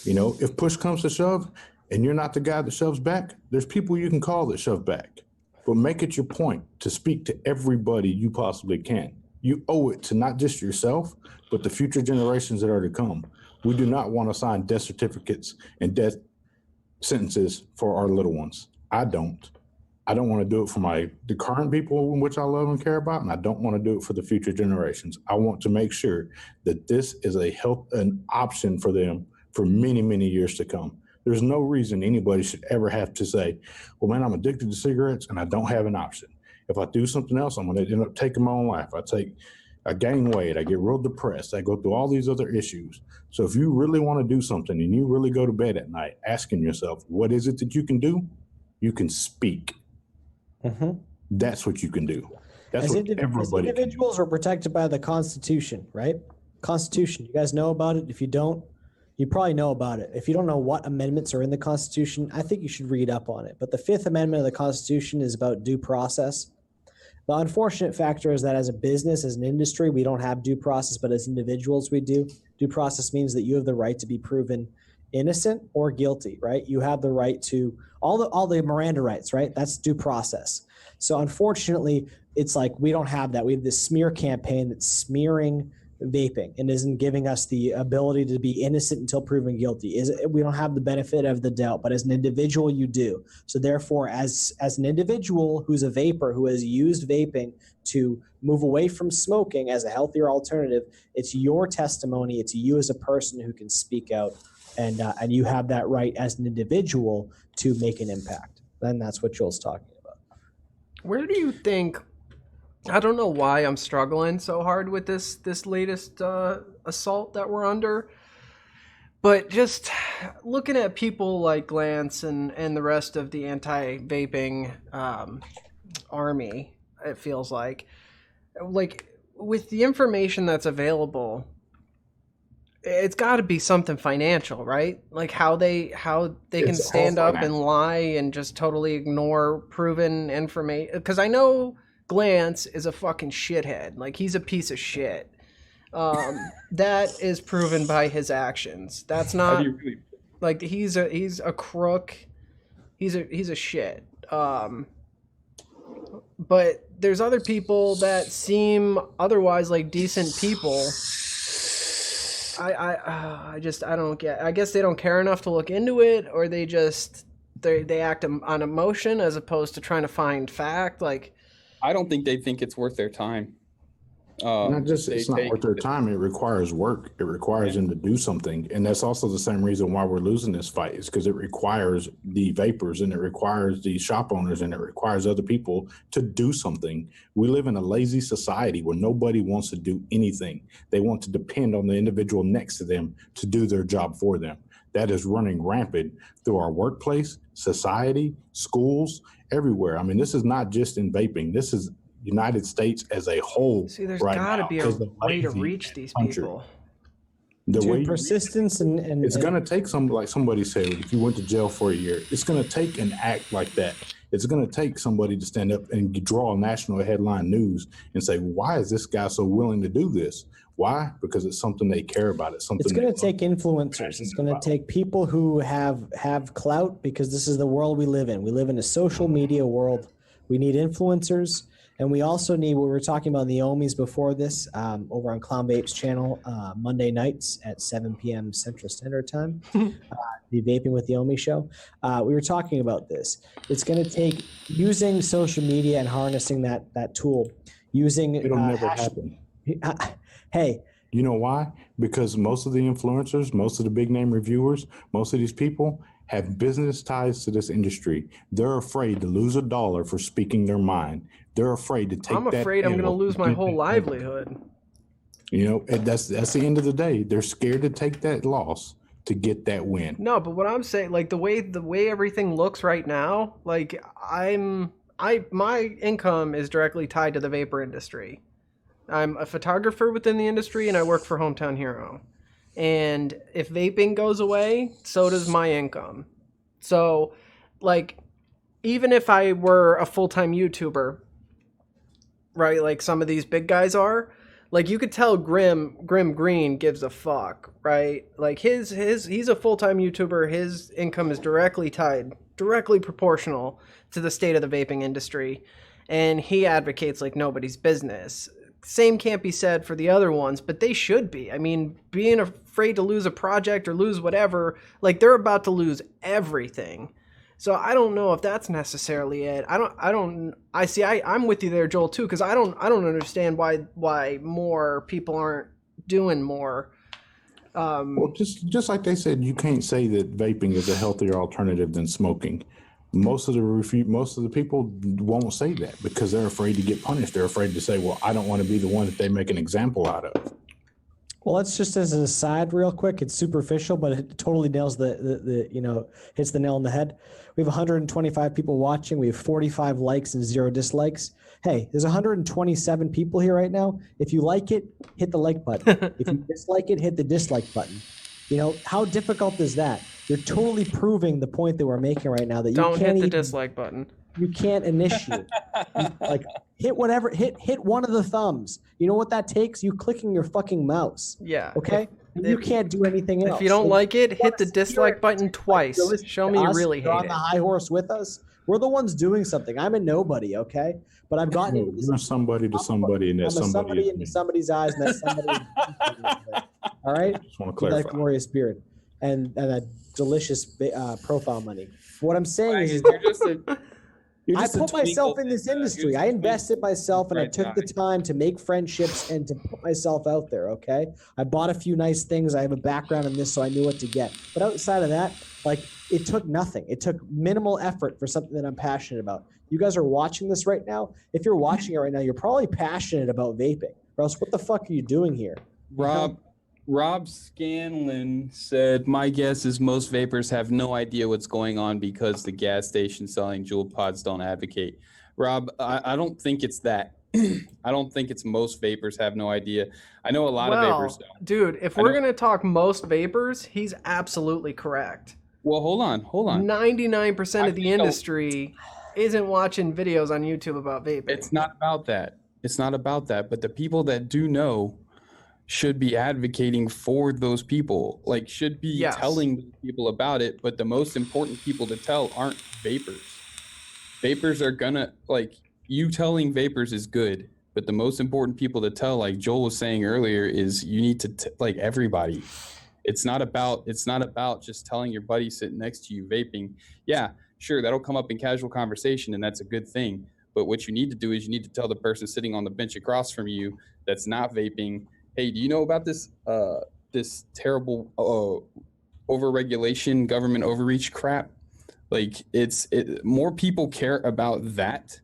If push comes to shove and you're not the guy that shoves back, there's people you can call that shove back. But make it your point to speak to everybody you possibly can. You owe it to not just yourself, but the future generations that are to come. We do not want to sign death certificates and death sentences for our little ones. I don't want to do it for the current people in which I love and care about, and I don't want to do it for the future generations. I want to make sure that this is an option for them for many, many years to come. There's no reason anybody should ever have to say, well, man, I'm addicted to cigarettes and I don't have an option. If I do something else, I'm going to end up taking my own life. I gain weight, I get real depressed, I go through all these other issues. So if you really want to do something and you really go to bed at night asking yourself, what is it that you can do? You can speak. Mm-hmm. That's what you can do. That's what everybody. As individuals are protected by the Constitution, right? Constitution. You guys know about it? If you don't, you probably know about it. If you don't know what amendments are in the Constitution, I think you should read up on it. But the Fifth Amendment of the Constitution is about due process. The unfortunate factor is that as a business, as an industry, we don't have due process, but as individuals, we do. Due process means that you have the right to be proven innocent or guilty, right? You have the right to all the Miranda rights, right? That's due process. So unfortunately, it's like we don't have that. We have this smear campaign that's smearing vaping and isn't giving us the ability to be innocent until proven guilty. We don't have the benefit of the doubt, but as an individual, you do. So therefore, as an individual who's a vapor, who has used vaping to move away from smoking as a healthier alternative, it's your testimony. It's you as a person who can speak out, and you have that right as an individual to make an impact. Then that's what Joel's talking about. Where do you think? I don't know why I'm struggling so hard with this latest assault that we're under, but just looking at people like Lance and the rest of the anti-vaping army, it feels like with the information that's available, it's got to be something financial, right? Like how they can stand up and lie and just totally ignore proven information. Because I know Glance is a fucking shithead. Like, he's a piece of shit. That is proven by his actions. That's not like he's a crook. He's a shit. But there's other people that seem otherwise like decent people. I don't get. I guess they don't care enough to look into it, or they act on emotion as opposed to trying to find fact. Like, I don't think they think it's worth their time. It's not worth their time. It requires work. It requires them to do something. And that's also the same reason why we're losing this fight, is because it requires the vapors and it requires the shop owners and it requires other people to do something. We live in a lazy society where nobody wants to do anything. They want to depend on the individual next to them to do their job for them. That is running rampant through our workplace, society, schools, everywhere. I mean, this is not just in vaping. This is United States as a whole. See, there's got to be a way to reach these people. Persistence and it's going to take like somebody said, if you went to jail for a year, it's going to take an act like that. It's going to take somebody to stand up and draw national headline news and say, why is this guy so willing to do this? Why? Because it's something they care about. It's something. It's going to take influencers. It's going to take people who have clout, because this is the world we live in. We live in a social media world. We need influencers, and we also need, what we were talking about in the Omis before this, over on Clown Vape's channel, Monday nights at 7 p.m. Central Standard Time, the Vaping with the Omi show. We were talking about this. It's going to take using social media and harnessing that tool. Using It'll never happen. Hey, you know why? Because most of the influencers, most of the big name reviewers, most of these people have business ties to this industry. They're afraid to lose $1 for speaking their mind. They're afraid to take. I'm afraid I'm going to lose my whole livelihood. You know, that's the end of the day. They're scared to take that loss to get that win. No, but what I'm saying, like the way everything looks right now, like my income is directly tied to the vapor industry. I'm a photographer within the industry, and I work for Hometown Hero. And if vaping goes away, so does my income. So, like, even if I were a full-time YouTuber, right, like some of these big guys are, like, you could tell Grim Green gives a fuck, right? Like, he's a full-time YouTuber. His income is directly proportional to the state of the vaping industry. And he advocates like nobody's business. Same can't be said for the other ones, but they should be. I mean, being afraid to lose a project or lose whatever, like they're about to lose everything. So I don't know if that's necessarily it. I'm with you there, Joel, too, because I don't understand why more people aren't doing more. Well, just like they said, you can't say that vaping is a healthier alternative than smoking. Most of the people won't say that because they're afraid to get punished. They're afraid to say, well, I don't want to be the one that they make an example out of. Well, that's just as an aside real quick. It's superficial, but it totally nails hits the nail on the head. We have 125 people watching. We have 45 likes and 0 dislikes. Hey, there's 127 people here right now. If you like it, hit the like button. If you dislike it, hit the dislike button. You know, how difficult is that? You're totally proving the point that we're making right now, that you don't can't hit the dislike button. You can't initiate. Like, hit whatever, hit one of the thumbs. You know what that takes? You clicking your fucking mouse. Yeah. Okay? You can't do anything else. If you don't like it, hit the dislike button twice. Show me you really hate it. You're on the high horse with us. We're the ones doing something. I'm a nobody, okay? But I've gotten into this. You're somebody to somebody, and that somebody into somebody's eyes, and that somebody. All right? Just want to clarify. That glorious beard and a delicious profile money. What I'm saying is I put myself in this industry. I invested myself, and I took the time to make friendships and to put myself out there, okay? I bought a few nice things. I have a background in this, so I knew what to get. But outside of that, like, it took nothing. It took minimal effort for something that I'm passionate about. You guys are watching this right now. If you're watching it right now, you're probably passionate about vaping. Or else what the fuck are you doing here? Rob Scanlon said, my guess is most vapors have no idea what's going on because the gas station selling Juul pods don't advocate. Rob, I don't think it's that. I don't think it's most vapors have no idea. I know a lot of vapors don't. Dude, if we're going to talk most vapors, he's absolutely correct. Well, hold on. 99% of the industry isn't watching videos on YouTube about vaping. It's not about that. But the people that do know should be advocating for those people, like should be telling people about it. But the most important people to tell aren't vapors. Vapors are gonna, like, you telling vapors is good, but the most important people to tell, like Joel was saying earlier, is you need to like everybody. It's not about just telling your buddy sitting next to you vaping. Yeah, sure, that'll come up in casual conversation, and that's a good thing. But what you need to do is you need to tell the person sitting on the bench across from you that's not vaping, hey, do you know about this this terrible overregulation, government overreach crap? Like, more people care about that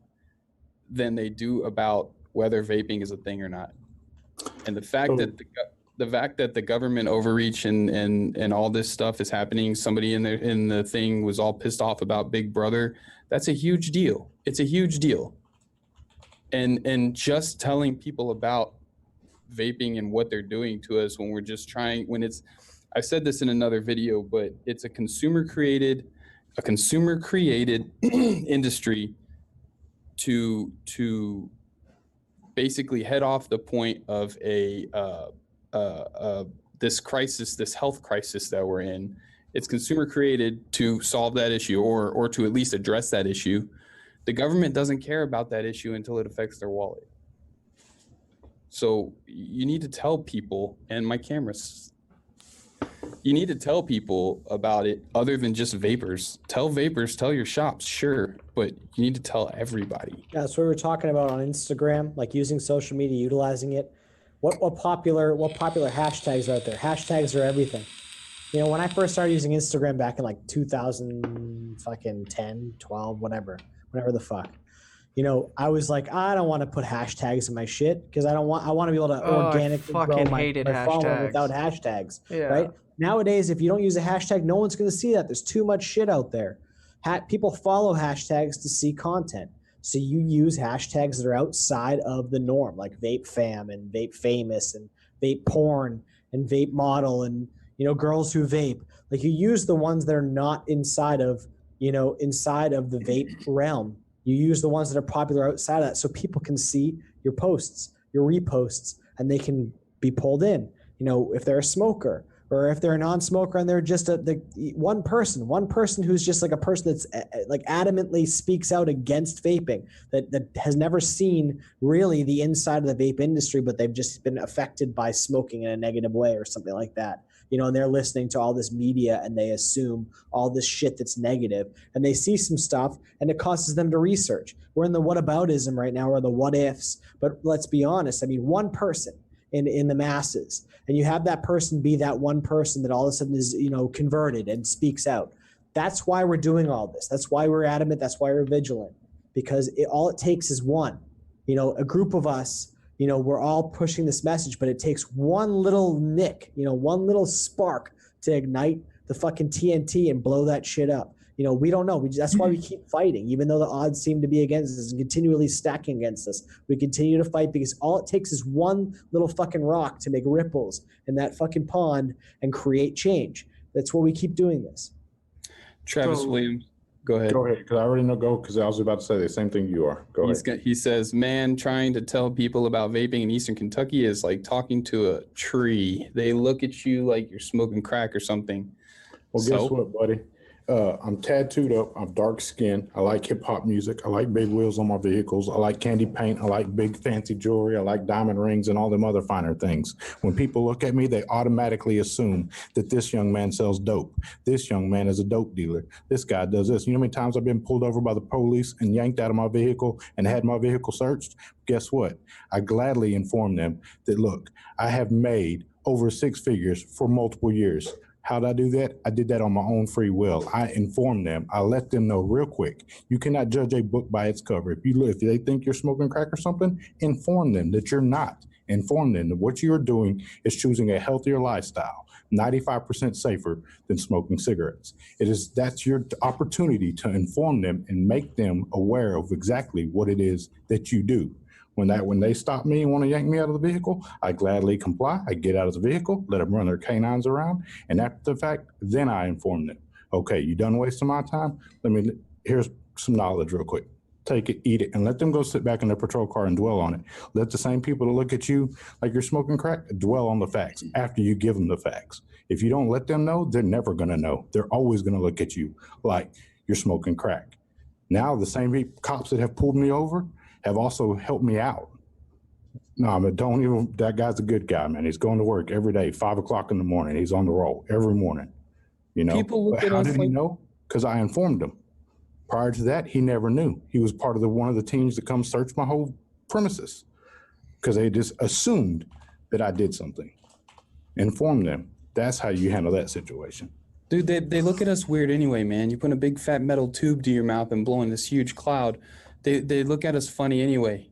than they do about whether vaping is a thing or not. And the fact that the government overreach and all this stuff is happening, somebody in the thing was all pissed off about Big Brother. That's a huge deal. It's a huge deal. And just telling people about vaping and what they're doing to us when I've said this in another video, but it's a consumer created industry to basically head off the point of a this crisis, this health crisis that we're in. It's consumer created to solve that issue or to at least address that issue. The government doesn't care about that issue until it affects their wallet. So you need to tell people, and my camera's, you need to tell people about it other than just vapors. Tell vapors, tell your shops, sure, but you need to tell everybody. Yeah, that's what we were talking about on Instagram, like using social media, utilizing it. What popular hashtags are out there? Hashtags are everything. You know, when I first started using Instagram back in like 2010, 12, whatever the fuck. You know, I was like, I don't want to put hashtags in my shit because I want to be able to organically grow my following without hashtags. Yeah. Right? Nowadays, if you don't use a hashtag, no one's going to see that. There's too much shit out there. People follow hashtags to see content. So you use hashtags that are outside of the norm, like Vape Fam and Vape Famous and Vape Porn and Vape Model and, you know, Girls Who Vape. Like you use the ones that are not inside of the vape realm. You use the ones that are popular outside of that so people can see your posts, your reposts, and they can be pulled in. You know, if they're a smoker or if they're a non-smoker and they're just one person who's just like a person that's like adamantly speaks out against vaping, that has never seen really the inside of the vape industry, but they've just been affected by smoking in a negative way or something like that. You know, and they're listening to all this media and they assume all this shit that's negative and they see some stuff and it causes them to research. We're in the whataboutism right now or the what ifs, but let's be honest. I mean, one person in the masses, and you have that person be that one person that all of a sudden is, you know, converted and speaks out. That's why we're doing all this. That's why we're adamant. That's why we're vigilant, because all it takes is one, you know, a group of us, you know, we're all pushing this message, but it takes one little nick, you know, one little spark to ignite the fucking TNT and blow that shit up. You know, we don't know. That's why we keep fighting, even though the odds seem to be against us and continually stacking against us. We continue to fight because all it takes is one little fucking rock to make ripples in that fucking pond and create change. That's why we keep doing this. Travis Williams, go ahead. Go ahead, because I already know. Because I was about to say the same thing you are. Go ahead. He says, man, trying to tell people about vaping in Eastern Kentucky is like talking to a tree. They look at you like you're smoking crack or something. Well, guess what, buddy? I'm tattooed up. I'm dark skinned. I like hip hop music. I like big wheels on my vehicles. I like candy paint. I like big fancy jewelry. I like diamond rings and all them other finer things. When people look at me, they automatically assume that this young man sells dope. This young man is a dope dealer. This guy does this. You know how many times I've been pulled over by the police and yanked out of my vehicle and had my vehicle searched? Guess what? I gladly inform them that, look, I have made over 6 figures for multiple years. How'd I do that? I did that on my own free will. I informed them. I let them know real quick. You cannot judge a book by its cover. If they think you're smoking crack or something, inform them that you're not. Inform them that what you're doing is choosing a healthier lifestyle, 95% safer than smoking cigarettes. That's your opportunity to inform them and make them aware of exactly what it is that you do. When they stop me and want to yank me out of the vehicle, I gladly comply. I get out of the vehicle, let them run their canines around, and after the fact, then I inform them. Okay, you done wasting my time? Here's some knowledge real quick. Take it, eat it, and let them go sit back in their patrol car and dwell on it. Let the same people that look at you like you're smoking crack dwell on the facts after you give them the facts. If you don't let them know, they're never going to know. They're always going to look at you like you're smoking crack. Now, the same cops that have pulled me over have also helped me out. No, but that guy's a good guy, man. He's going to work every day, 5 o'clock in the morning. He's on the roll every morning. You know, people look at how us did he know? Because I informed him. Prior to that, he never knew. He was part of one of the teams that come search my whole premises because they just assumed that I did something. Inform them. That's how you handle that situation. Dude, they look at us weird anyway, man. You put a big fat metal tube to your mouth and blowing this huge cloud. They look at us funny anyway.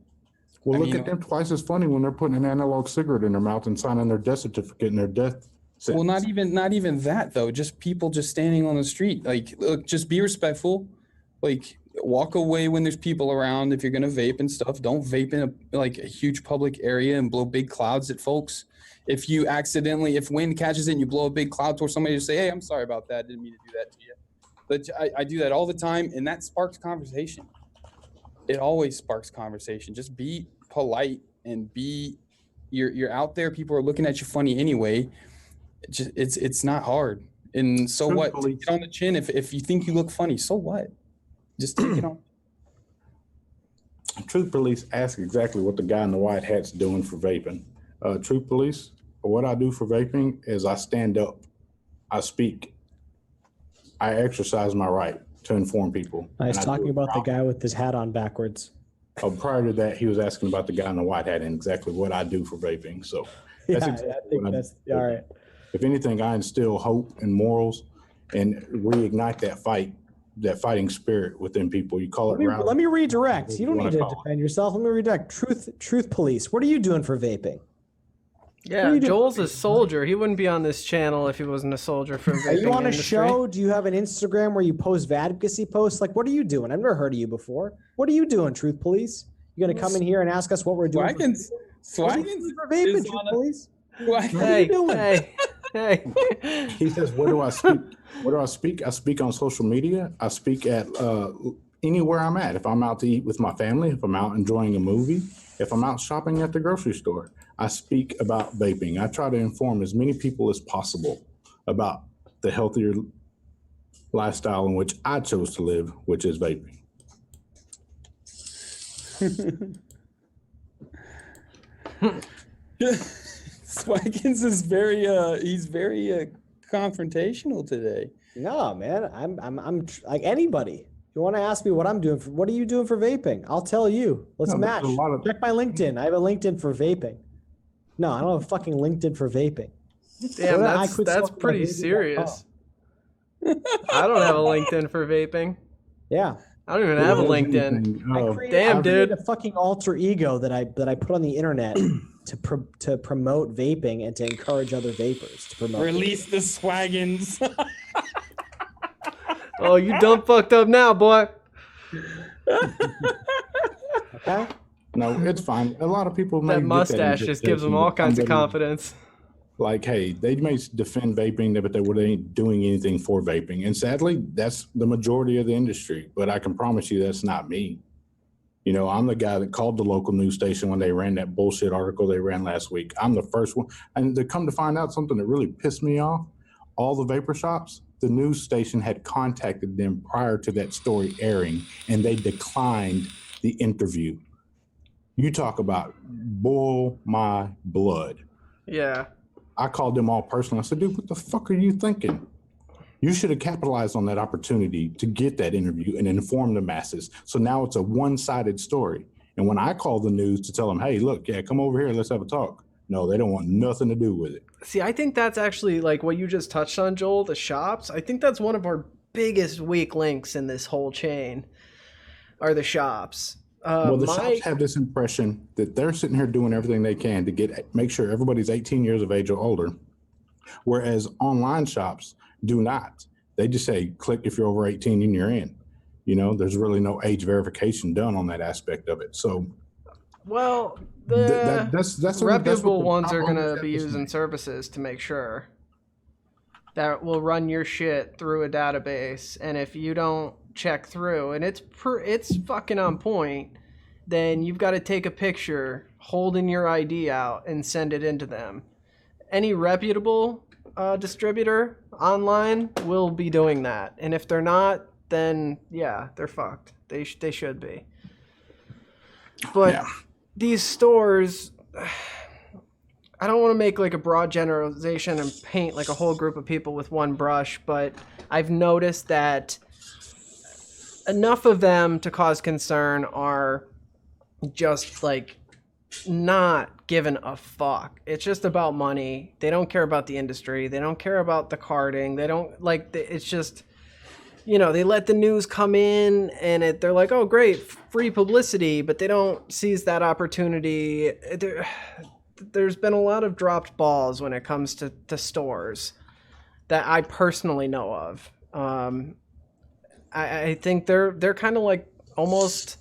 Well, look at them twice as funny when they're putting an analog cigarette in their mouth and signing their death certificate and their death sentence. Well, not even that though. Just people just standing on the street. Like, look, just be respectful. Like, walk away when there's people around. If you're gonna vape and stuff, don't vape in a huge public area and blow big clouds at folks. If wind catches it and you blow a big cloud towards somebody, just say, "Hey, I'm sorry about that. Didn't mean to do that to you." But I do that all the time, and that sparks conversation. It always sparks conversation. Just be polite and be You're out there. People are looking at you funny anyway. It's not hard. And so what? Take it on the chin. If you think you look funny, so what? Just take it on. Truth Police asked exactly what the guy in the white hat's doing for vaping. Truth Police, what I do for vaping is I stand up, I speak, I exercise my right to inform people. I was talking about the guy with his hat on backwards. Prior to that, he was asking about the guy in the white hat and exactly what I do for vaping. So Yeah, that's I exactly think what that's all right. If anything, I instill hope and morals and reignite that fighting spirit within people. You call it Let me redirect. You don't need to defend yourself. Let me redirect. Truth Police. What are you doing for vaping? Yeah, Joel's a soldier. He wouldn't be on this channel if he wasn't a soldier for vaping. Are you on a industry. show? Do you have an Instagram where you post advocacy posts? Like, what are you doing? I've never heard of you before. What are you doing, Truth Police? You gonna come in here and ask us what we're doing? Swagins for vaping, Truth Police. Hey. He says, where do I speak? Where do I speak? I speak on social media. I speak at anywhere I'm at. If I'm out to eat with my family, if I'm out enjoying a movie, if I'm out shopping at the grocery store, I speak about vaping. I try to inform as many people as possible about the healthier lifestyle in which I chose to live, which is vaping. Swaggins is very he's very confrontational today. No, man. I'm like anybody. You want to ask me what I'm doing what are you doing for vaping? I'll tell you. Let's match. Check my LinkedIn. I have a LinkedIn for vaping. No, I don't have a fucking LinkedIn for vaping. Damn, that's pretty serious. I don't have a LinkedIn for vaping. Yeah. I don't even have a LinkedIn. I created a fucking alter ego that I put on the internet to promote vaping and to encourage other vapors to promote. Release the Swaggins. Oh, you done fucked up now, boy. Okay. No, it's fine. A lot of people that mustache just gives them all kinds of confidence. Like, hey, they may defend vaping, but they ain't doing anything for vaping. And sadly, that's the majority of the industry. But I can promise you that's not me. You know, I'm the guy that called the local news station when they ran that bullshit article they ran last week. I'm the first one. And to come to find out something that really pissed me off, all the vapor shops, the news station had contacted them prior to that story airing, and they declined the interview. You talk about boil my blood. Yeah. I called them all personally. I said, dude, what the fuck are you thinking? You should have capitalized on that opportunity to get that interview and inform the masses. So now it's a one-sided story. And when I call the news to tell them, hey, look, yeah, come over here, let's have a talk. No, they don't want nothing to do with it. See, I think that's actually like what you just touched on, Joel, the shops. I think that's one of our biggest weak links in this whole chain are the shops. Well, the shops have this impression that they're sitting here doing everything they can to make sure everybody's 18 years of age or older, whereas online shops do not. They just say, click if you're over 18 and you're in. You know, there's really no age verification done on that aspect of it. So, well, that's reputable ones are going to be using services to make sure that will run your shit through a database, and if you don't check through and it's fucking on point, then you've got to take a picture holding your ID out and send it into them. Any reputable distributor online will be doing that, and if they're not, then yeah, they're fucked. They should be. But yeah. These stores, I don't want to make like a broad generalization and paint like a whole group of people with one brush, but I've noticed that enough of them to cause concern are just like not giving a fuck. It's just about money. They don't care about the industry. They don't care about the carding. They don't like, it's just, you know, they let the news come in and they're like, oh great, free publicity, but they don't seize that opportunity. There's been a lot of dropped balls when it comes to stores that I personally know of. I think they're kind of like almost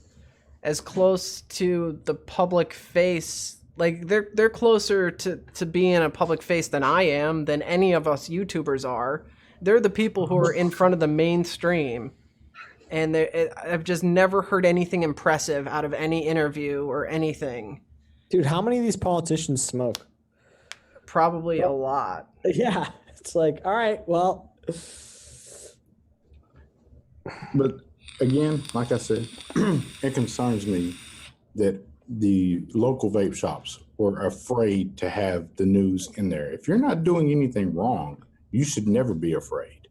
as close to the public face. Like they're closer to being a public face than I am, than any of us YouTubers are. They're the people who are in front of the mainstream, and I've just never heard anything impressive out of any interview or anything. Dude, how many of these politicians smoke? Probably a lot. Yeah. It's like, all right, well. But again, like I said, it concerns me that the local vape shops were afraid to have the news in there. If you're not doing anything wrong, you should never be afraid.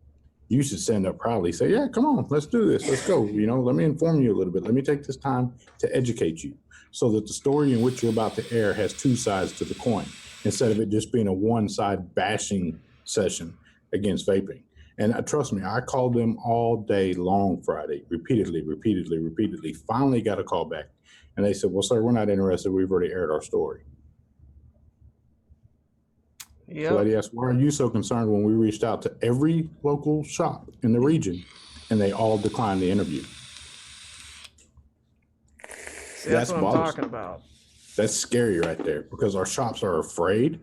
You should stand up proudly, say, yeah, come on, let's do this. Let's go. Let me inform you a little bit. Let me take this time to educate you so that the story in which you're about to air has two sides to the coin instead of it just being a one-side bashing session against vaping. And trust me, I called them all day long Friday, repeatedly. Finally got a call back. And they said, well, sir, we're not interested. We've already aired our story. Yeah. So lady asked, why are you so concerned when we reached out to every local shop in the region and they all declined the interview? See, that's what I'm talking about. That's scary right there because our shops are afraid.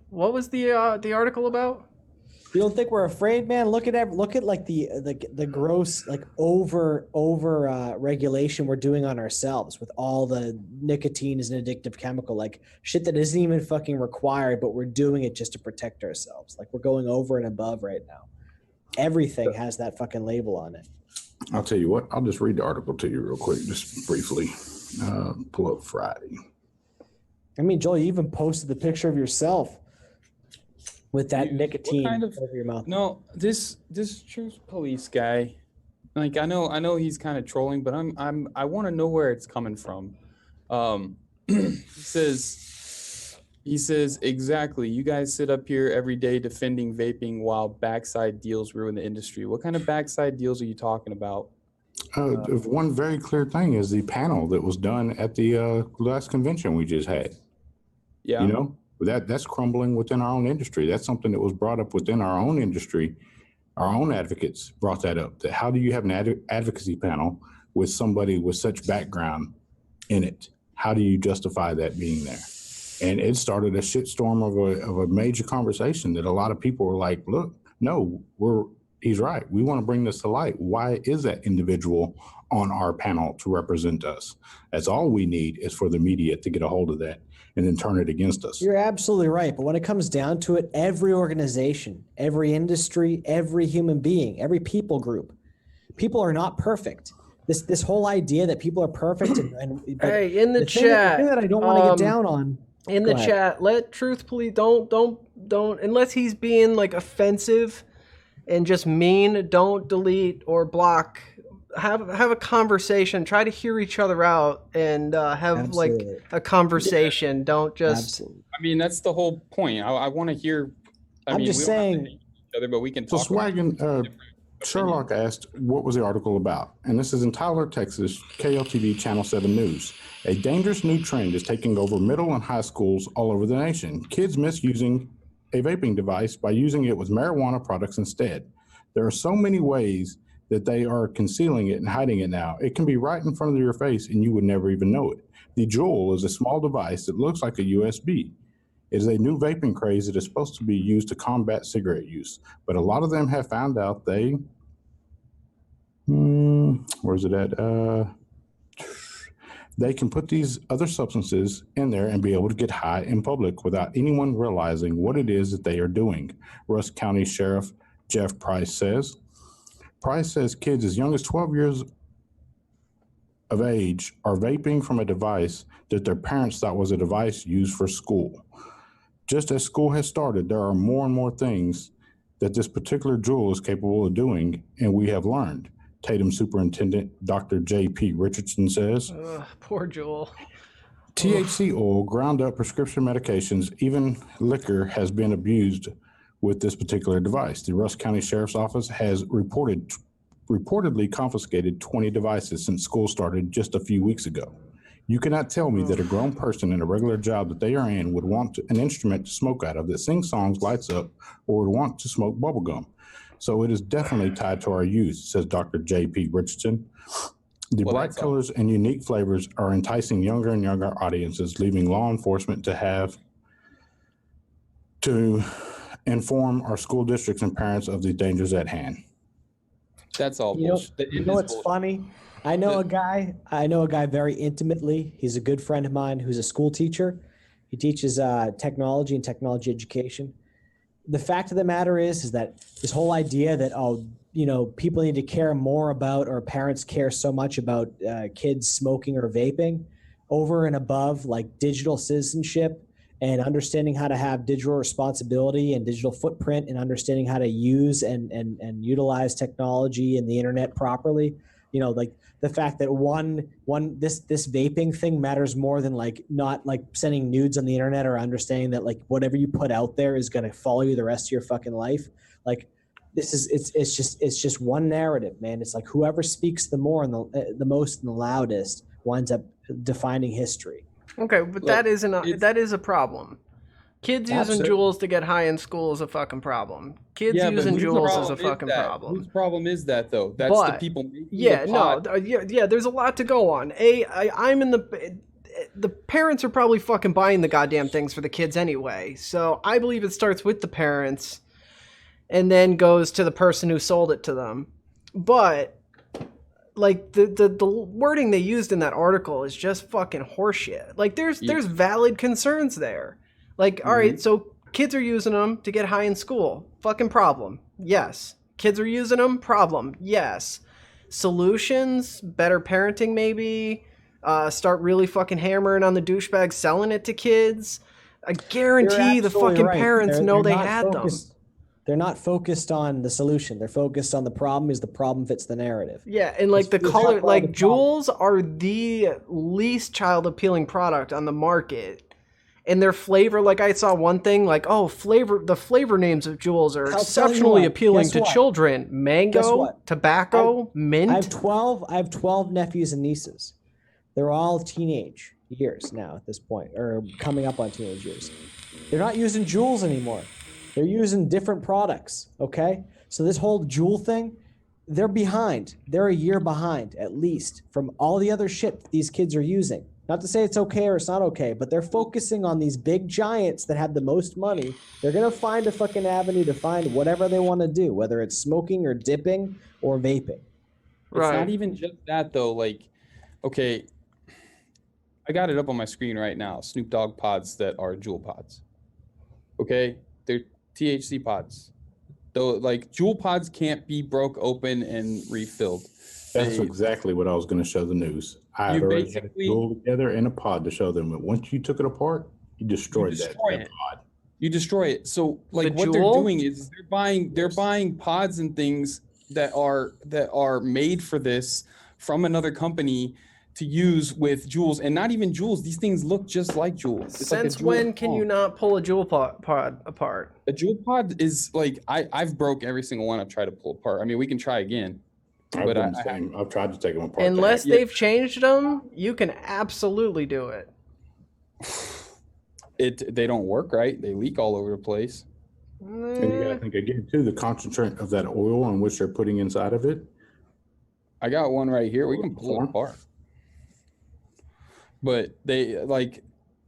What was the article about? You don't think we're afraid, man? Look at like the gross like over regulation we're doing on ourselves with all the nicotine is an addictive chemical, like shit that isn't even fucking required, but we're doing it just to protect ourselves. Like we're going over and above right now. Everything has that fucking label on it. I'll tell you what. I'll just read the article to you real quick, just briefly. Pull up Friday. I mean, Joel, you even posted the picture of yourself with that nicotine over your mouth. No, this truth police guy, like I know he's kind of trolling, but I want to know where it's coming from. He says exactly. You guys sit up here every day defending vaping while backside deals ruin the industry. What kind of backside deals are you talking about? One very clear thing is the panel that was done at the last convention we just had. Yeah. That's crumbling within our own industry. That's something that was brought up within our own industry. Our own advocates brought that up. That how do you have an advocacy panel with somebody with such background in it? How do you justify that being there? And it started a shitstorm of a major conversation that a lot of people were like, look, no, he's right. We want to bring this to light. Why is that individual on our panel to represent us? That's all we need is for the media to get a hold of that and then turn it against us. You're absolutely right. But when it comes down to it, every organization, every industry, every human being, every people group, people are not perfect. This whole idea that people are perfect hey, in the chat, thing that I don't want to get down on. In the chat, let Truth Police don't unless he's being like offensive and just mean, don't delete or block. Have a conversation. Try to hear each other out and have Absolutely. Like a conversation. Yeah. Don't just. Absolutely. I mean, that's the whole point. I want to hear. I'm just saying. Each other, but we can so talk. Swaggin, Sherlock asked, "What was the article about?" And this is in Tyler, Texas, KLTV Channel 7 News. A dangerous new trend is taking over middle and high schools all over the nation. Kids misusing a vaping device by using it with marijuana products instead. There are so many ways that they are concealing it and hiding it now. It can be right in front of your face and you would never even know it. The Juul is a small device that looks like a USB. It is a new vaping craze that is supposed to be used to combat cigarette use. But a lot of them have found out where's it at? They can put these other substances in there and be able to get high in public without anyone realizing what it is that they are doing. Rusk County Sheriff Jeff Price says. Price says kids as young as 12 years of age are vaping from a device that their parents thought was a device used for school. Just as school has started, there are more and more things that this particular Juul is capable of doing, and we have learned. Tatum Superintendent Dr. J.P. Richardson says. Poor Juul. THC oil, ground up prescription medications, even liquor has been abused with this particular device. The Rusk County Sheriff's Office has reportedly confiscated 20 devices since school started just a few weeks ago. You cannot tell me that a grown person in a regular job that they are in would want an instrument to smoke out of that sings songs, lights up, or would want to smoke bubble gum. So it is definitely tied to our youth, says Dr. J.P. Richardson. The bright colors and unique flavors are enticing younger and younger audiences, leaving law enforcement to inform our school districts and parents of the dangers at hand. That's all You know, bullshit. you know what's funny? I know a guy very intimately. He's a good friend of mine who's a school teacher. He teaches technology and technology education. The fact of the matter is that this whole idea that, people need to care more about, or parents care so much about kids smoking or vaping over and above like digital citizenship and understanding how to have digital responsibility and digital footprint and understanding how to use and utilize technology and the internet properly. Like the fact that this vaping thing matters more than like not like sending nudes on the internet, or understanding that like whatever you put out there is going to follow you the rest of your fucking life. Like it's just one narrative, man. It's like whoever speaks the most and the loudest winds up defining history. Okay, but that is a problem. Kids using Juuls to get high in school is a fucking problem. Kids using Juuls is a fucking problem. Whose problem is that though? That's the people making the pot. There's a lot to go on. I'm in the parents are probably fucking buying the goddamn things for the kids anyway. So I believe it starts with the parents and then goes to the person who sold it to them. But like the wording they used in that article is just fucking horseshit. Like there's valid concerns there. Like, all right, so kids are using them to get high in school. Fucking problem. Yes. Kids are using them. Problem. Yes. Solutions, better parenting maybe. Start really fucking hammering on the douchebags selling it to kids. I guarantee the fucking parents know they had them. They're not focused on the solution. They're focused on the problem. Is the problem fits the narrative. Yeah, and like the color, like Juuls are the least child appealing product on the market. And their flavor, like I saw one thing, like, the flavor names of Juuls are exceptionally appealing to children. Mango, tobacco, mint. I have 12 nephews and nieces. They're all teenage years now at this point, or coming up on teenage years. They're not using Juuls anymore. They're using different products, okay? So this whole Juul thing, they're behind. They're a year behind, at least, from all the other shit these kids are using. Not to say it's okay or it's not okay, but they're focusing on these big giants that have the most money. They're going to find a fucking avenue to find whatever they want to do, whether it's smoking or dipping or vaping. Right. It's not even just that, though. Like, okay, I got it up on my screen right now. Snoop Dogg pods that are Juul pods. Okay? They're THC pods. Though, like, Juul pods can't be broke open and refilled. That's exactly what I was going to show the news. I had already had it Juul together in a pod to show them. But once you took it apart, you destroyed that pod. You destroy it. So, like, what they're doing is they're buying pods and things that are made for this from another company to use with Juuls, and not even Juuls. These things look just like Juuls. Since when can you not pull a Juul pod apart? A Juul pod is like I've broke every single one I've tried to pull apart. I mean, we can try again. But I've tried to take them apart. Unless they've changed them, you can absolutely do it. They don't work right. They leak all over the place. And you gotta think again too, the concentrate of that oil on which they're putting inside of it. I got one right here. We can pull it apart. But they like,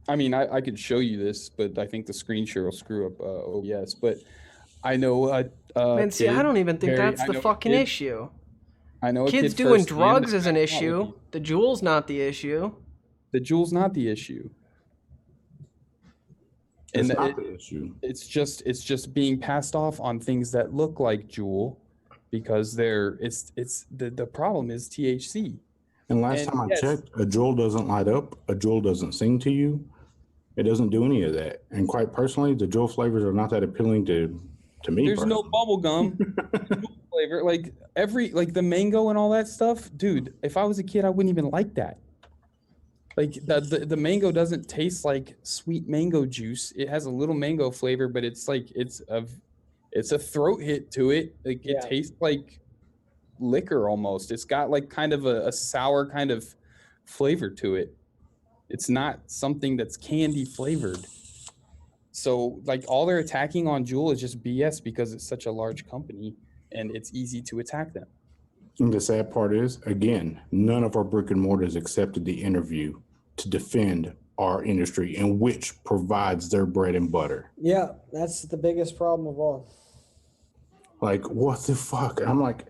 I mean, I could show you this, but I think the screen share will screw up OBS. But I know man, see, I don't even think that's the fucking issue. I know kids doing drugs is an issue. The Juul's not the issue. The Juul's not the issue. It's not the issue. It's just being passed off on things that look like Juul, because the problem is THC. And last time I checked, a Juul doesn't light up. A Juul doesn't sing to you. It doesn't do any of that. And quite personally, the Juul flavors are not that appealing to me. There's no bubble gum flavor. Like the mango and all that stuff. Dude, if I was a kid, I wouldn't even like that. Like the mango doesn't taste like sweet mango juice. It has a little mango flavor, but it's like it's a throat hit to it. Like it tastes like liquor almost. It's got like kind of a sour kind of flavor to it. It's not something that's candy flavored. So like all they're attacking on Juul is just BS because it's such a large company and it's easy to attack them. And the sad part is, again, none of our brick and mortars accepted the interview to defend our industry, in which provides their bread and butter. Yeah, that's the biggest problem of all. Like, what the fuck? I'm like,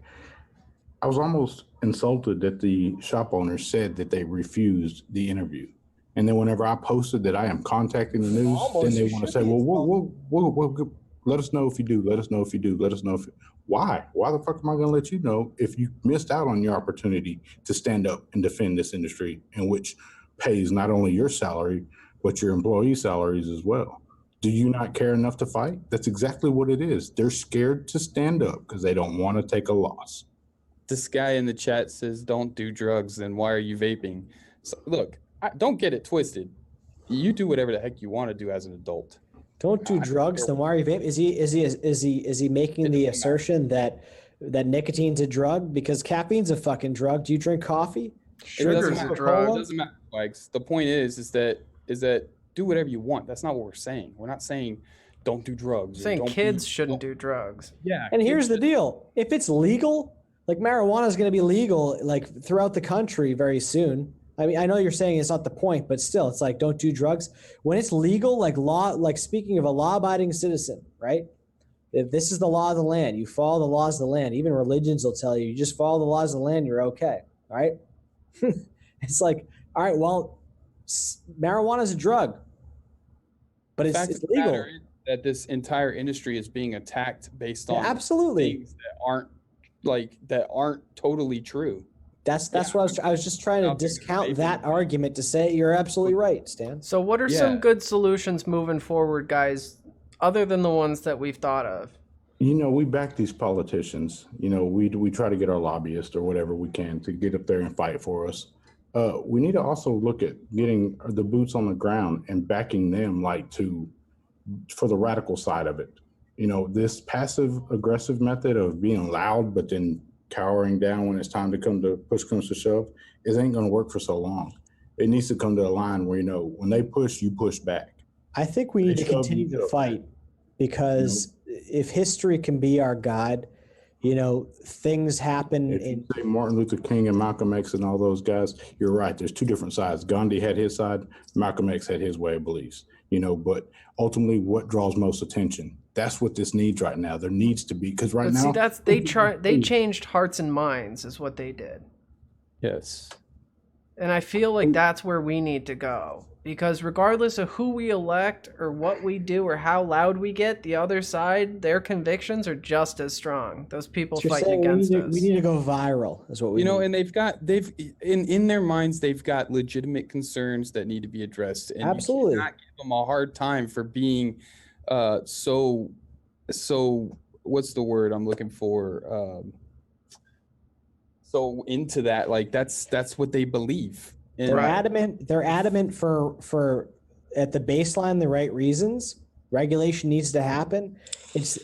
I was almost insulted that the shop owner said that they refused the interview. And then whenever I posted that I am contacting the news, then they want to say, well, we'll let us know if you do. Let us know if you do. Let us know if you. Why? Why the fuck am I going to let you know if you missed out on your opportunity to stand up and defend this industry in which pays not only your salary, but your employee salaries as well? Do you not care enough to fight? That's exactly what it is. They're scared to stand up because they don't want to take a loss. This guy in the chat says, don't do drugs, then why are you vaping? So, look, don't get it twisted. You do whatever the heck you want to do as an adult. Don't do drugs, then why are you vaping? Is he making the assertion that nicotine's a drug? Because caffeine's a fucking drug. Do you drink coffee? Sugar's a drug. It doesn't matter, Mike's. The point is that do whatever you want. That's not what we're saying. We're not saying don't do drugs. I'm saying kids shouldn't do drugs. Yeah. And here's the deal. If it's legal, like marijuana is going to be legal like throughout the country very soon. I mean, I know you're saying it's not the point, but still, it's like, don't do drugs. When it's legal, like law, like speaking of a law-abiding citizen, right? If this is the law of the land, you follow the laws of the land. Even religions will tell you just follow the laws of the land, you're okay, right? It's like, all right, well, marijuana is a drug, but it's legal. That this entire industry is being attacked based on absolutely things that aren't totally true. That's what I was just trying to discount that argument to say you're absolutely right, Stan. So what are some good solutions moving forward, guys, other than the ones that we've thought of? You know, we back these politicians. You know, we try to get our lobbyists or whatever we can to get up there and fight for us. We need to also look at getting the boots on the ground and backing them for the radical side of it. You know, this passive aggressive method of being loud but then cowering down when it's time to push comes to shove, it ain't going to work for so long. It needs to come to a line where, you know, when they push, you push back. I think we need to continue to fight because if history can be our guide, you know, things happen. If you say Martin Luther King and Malcolm X and all those guys, you're right. There's two different sides. Gandhi had his side. Malcolm X had his way of beliefs, you know, but ultimately what draws most attention? That's what this needs right now. There needs to be, because right now. See, they changed hearts and minds is what they did. Yes. And I feel like that's where we need to go. Because regardless of who we elect or what we do or how loud we get, the other side, their convictions are just as strong. Those people fighting against us. We need to go viral is what we need. And they've in their minds, they've got legitimate concerns that need to be addressed. And absolutely. You cannot give them a hard time for being so what's the word I'm looking for? So into that, like that's what they believe. And they're adamant for at the baseline the right reasons. Regulation needs to happen. It's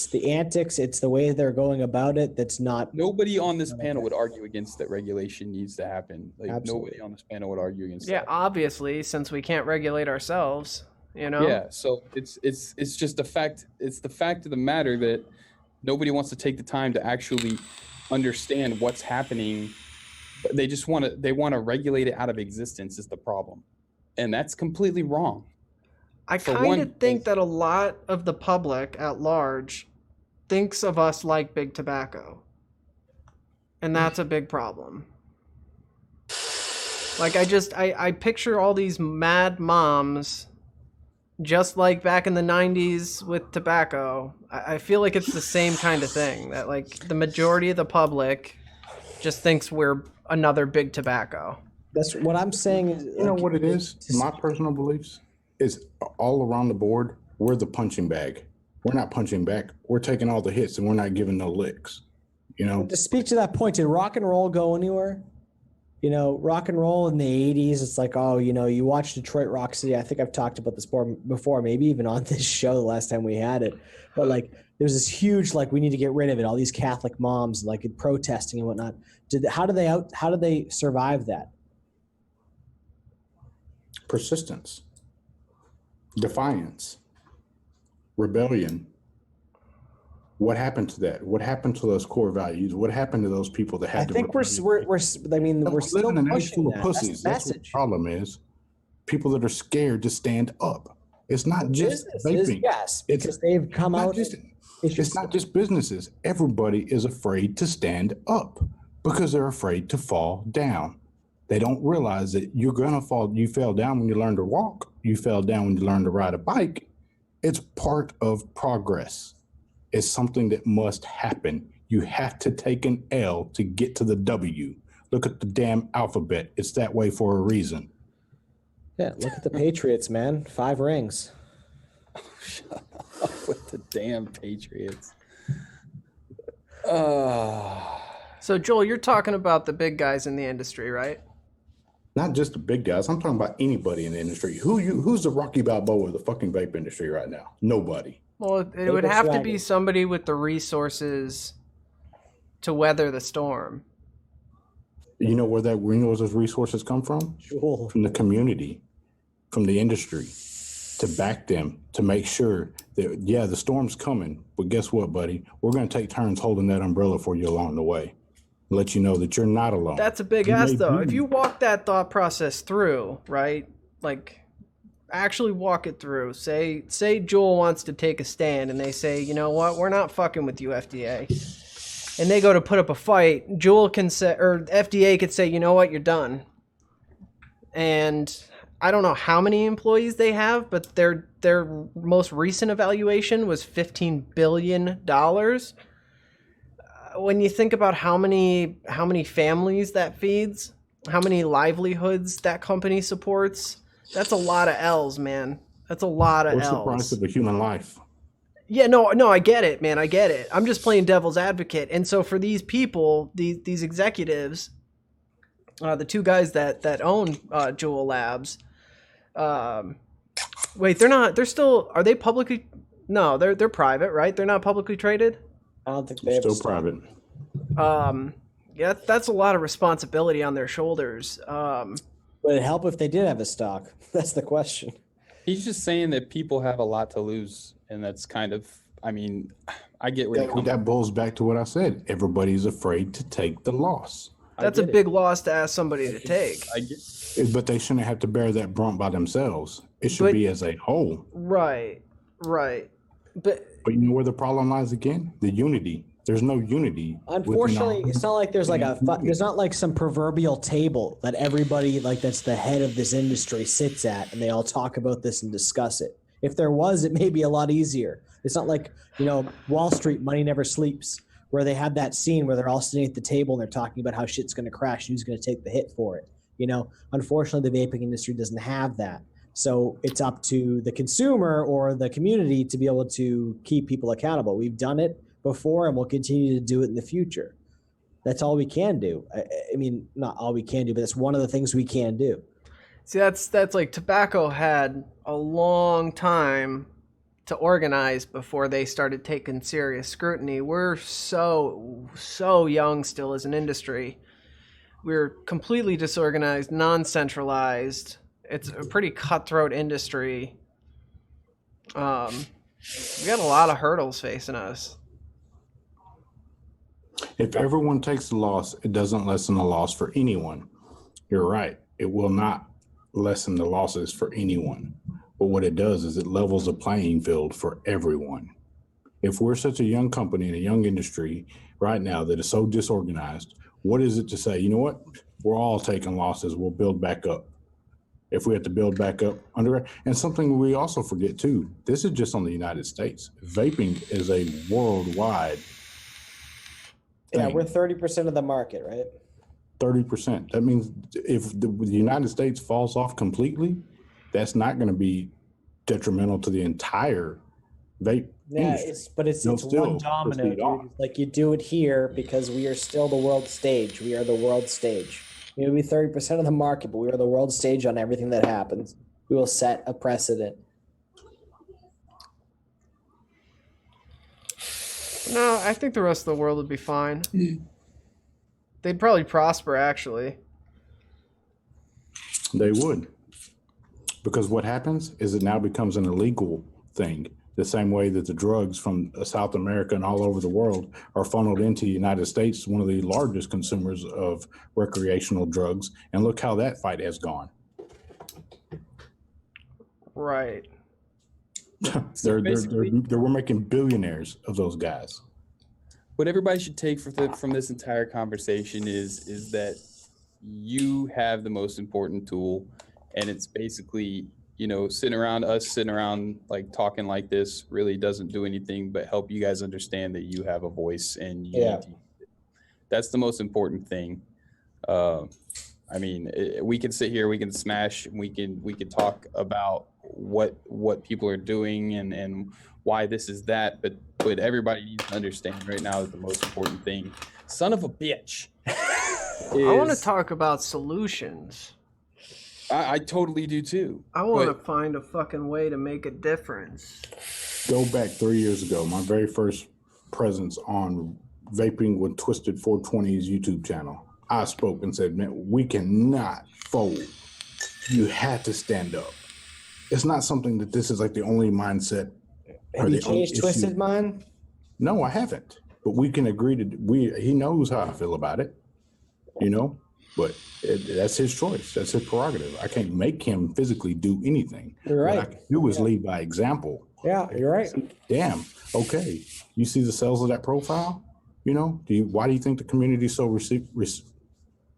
the antics, it's the way they're going about it that's not. Nobody on this panel would argue against that regulation needs to happen. Like absolutely. Nobody on this panel would argue against that. Yeah, obviously, since we can't regulate ourselves, you know. Yeah, so it's just the fact. It's the fact of the matter that nobody wants to take the time to actually understand what's happening. They just want to regulate it out of existence is the problem, and that's completely wrong. I kind of think that a lot of the public at large thinks of us like big tobacco, and that's a big problem. Like I picture all these mad moms, just like back in the 90s with tobacco. I feel like it's the same kind of thing, that like the majority of the public just thinks we're another big tobacco. That's what I'm saying. Is, you know what it is? My personal beliefs is all around the board. We're the punching bag. We're not punching back. We're taking all the hits and we're not giving no licks. You know. To speak to that point, did rock and roll go anywhere? You know, rock and roll in the 80s, it's like, oh, you know, you watch Detroit Rock City. I think I've talked about this before, maybe even on this show the last time we had it. But like, there's this huge, like, we need to get rid of it. All these Catholic moms, like, protesting and whatnot. How do they survive that? Persistence, defiance, rebellion. What happened to that? What happened to those core values? What happened to those people that had to? I think we're still living in a age full of pussies. That's what the problem is. People that are scared to stand up. It's not just vaping. Yes, because they've come out. It's not just businesses. Everybody is afraid to stand up because they're afraid to fall down. They don't realize that you're going to fall. You fell down when you learned to walk. You fell down when you learned to ride a bike. It's part of progress. It's something that must happen. You have to take an L to get to the W. Look at the damn alphabet. It's that way for a reason. Yeah, look at the Patriots, man. 5 rings. Shut up with the damn Patriots. So Joel, you're talking about the big guys in the industry, right? Not just the big guys. I'm talking about anybody in the industry. Who's the Rocky Balboa of the fucking vape industry right now? Nobody. Well, it would have to be somebody with the resources to weather the storm. You know where those resources come from? Sure. From the community, from the industry, to back them, to make sure that, yeah, the storm's coming, but guess what, buddy? We're going to take turns holding that umbrella for you along the way. Let you know that you're not alone. That's a big ask, though. If you walk that thought process through, right? Like, actually walk it through. Say Joel wants to take a stand, and they say, you know what? We're not fucking with you, FDA. And they go to put up a fight. Joel can say, or FDA could say, you know what? You're done. And I don't know how many employees they have, but their most recent evaluation was $15 billion. When you think about how many families that feeds, how many livelihoods that company supports, that's a lot of L's, man. That's a lot of L's. What's the price of a human life? Yeah, no, I get it, man. I get it. I'm just playing devil's advocate. And so for these people, these executives, the 2 guys that own Juul Labs, wait, they're still, are they publicly? No, they're private, right? They're not publicly traded? I don't think they're still private. Yeah, that's a lot of responsibility on their shoulders. Would it help if they did have a stock? That's the question. He's just saying that people have a lot to lose, and that's kind of, I mean, I get where that boils back to what I said. Everybody's afraid to take the loss. That's a big loss to ask somebody to take. But they shouldn't have to bear that brunt by themselves. It should be as a whole. Right. But you know where the problem lies again? The unity. There's no unity. Unfortunately, it's not like there's not like some proverbial table that everybody that's the head of this industry sits at and they all talk about this and discuss it. If there was, it may be a lot easier. It's not like, Wall Street, Money Never Sleeps, where they have that scene where they're all sitting at the table and they're talking about how shit's going to crash and who's going to take the hit for it. Unfortunately, the vaping industry doesn't have that. So it's up to the consumer or the community to be able to keep people accountable. We've done it before and we'll continue to do it in the future. That's all we can do. I mean, not all we can do, but it's one of the things we can do. See, that's like tobacco had a long time to organize before they started taking serious scrutiny. We're so young still as an industry. We're completely disorganized, non-centralized. It's a pretty cutthroat industry. We got a lot of hurdles facing us. If everyone takes the loss, it doesn't lessen the loss for anyone. You're right. It will not lessen the losses for anyone. But what it does is it levels the playing field for everyone. If we're such a young company in a young industry right now that is so disorganized, what is it to say, you know what? We're all taking losses. We'll build back up. If we have to build back up and something we also forget too, this is just on the United States. Vaping is a worldwide thing. Yeah, we're 30% of the market, right? 30%. That means if the United States falls off completely, that's not going to be detrimental to the entire vape industry. It's one domino. Like you do it here because we are still the world stage. We are the world stage. We will be 30% of the market, but we are the world stage on everything that happens. We will set a precedent. No, I think the rest of the world would be fine. They'd probably prosper, actually. They would. Because what happens is it now becomes an illegal thing. The same way that the drugs from South America and all over the world are funneled into the United States, one of the largest consumers of recreational drugs. And look how that fight has gone. Right. So we're making billionaires of those guys. what everybody should take from this entire conversation is that you have the most important tool, and it's basically, sitting around like talking like this really doesn't do anything but help you guys understand that you have a voice and you need to use it. That's the most important thing. I mean, we can sit here, we can smash, we can talk about what people are doing and why this is that, but everybody needs to understand right now that the most important thing, son of a bitch. I want to talk about solutions. I totally do too. I want to find a fucking way to make a difference. Go back 3 years ago, my very first presence on Vaping with Twisted 420's YouTube channel. I spoke and said, man, we cannot fold. You had to stand up. It's not something that this is like the only mindset. Have you changed Twisted mind? No, I haven't. But we can agree he knows how I feel about it, but that's his choice. That's his prerogative. I can't make him physically do anything. You're right. What I can do is lead by example. Yeah, you're right. Damn. Okay. You see the sales of that profile? Why do you think the community is so receiving?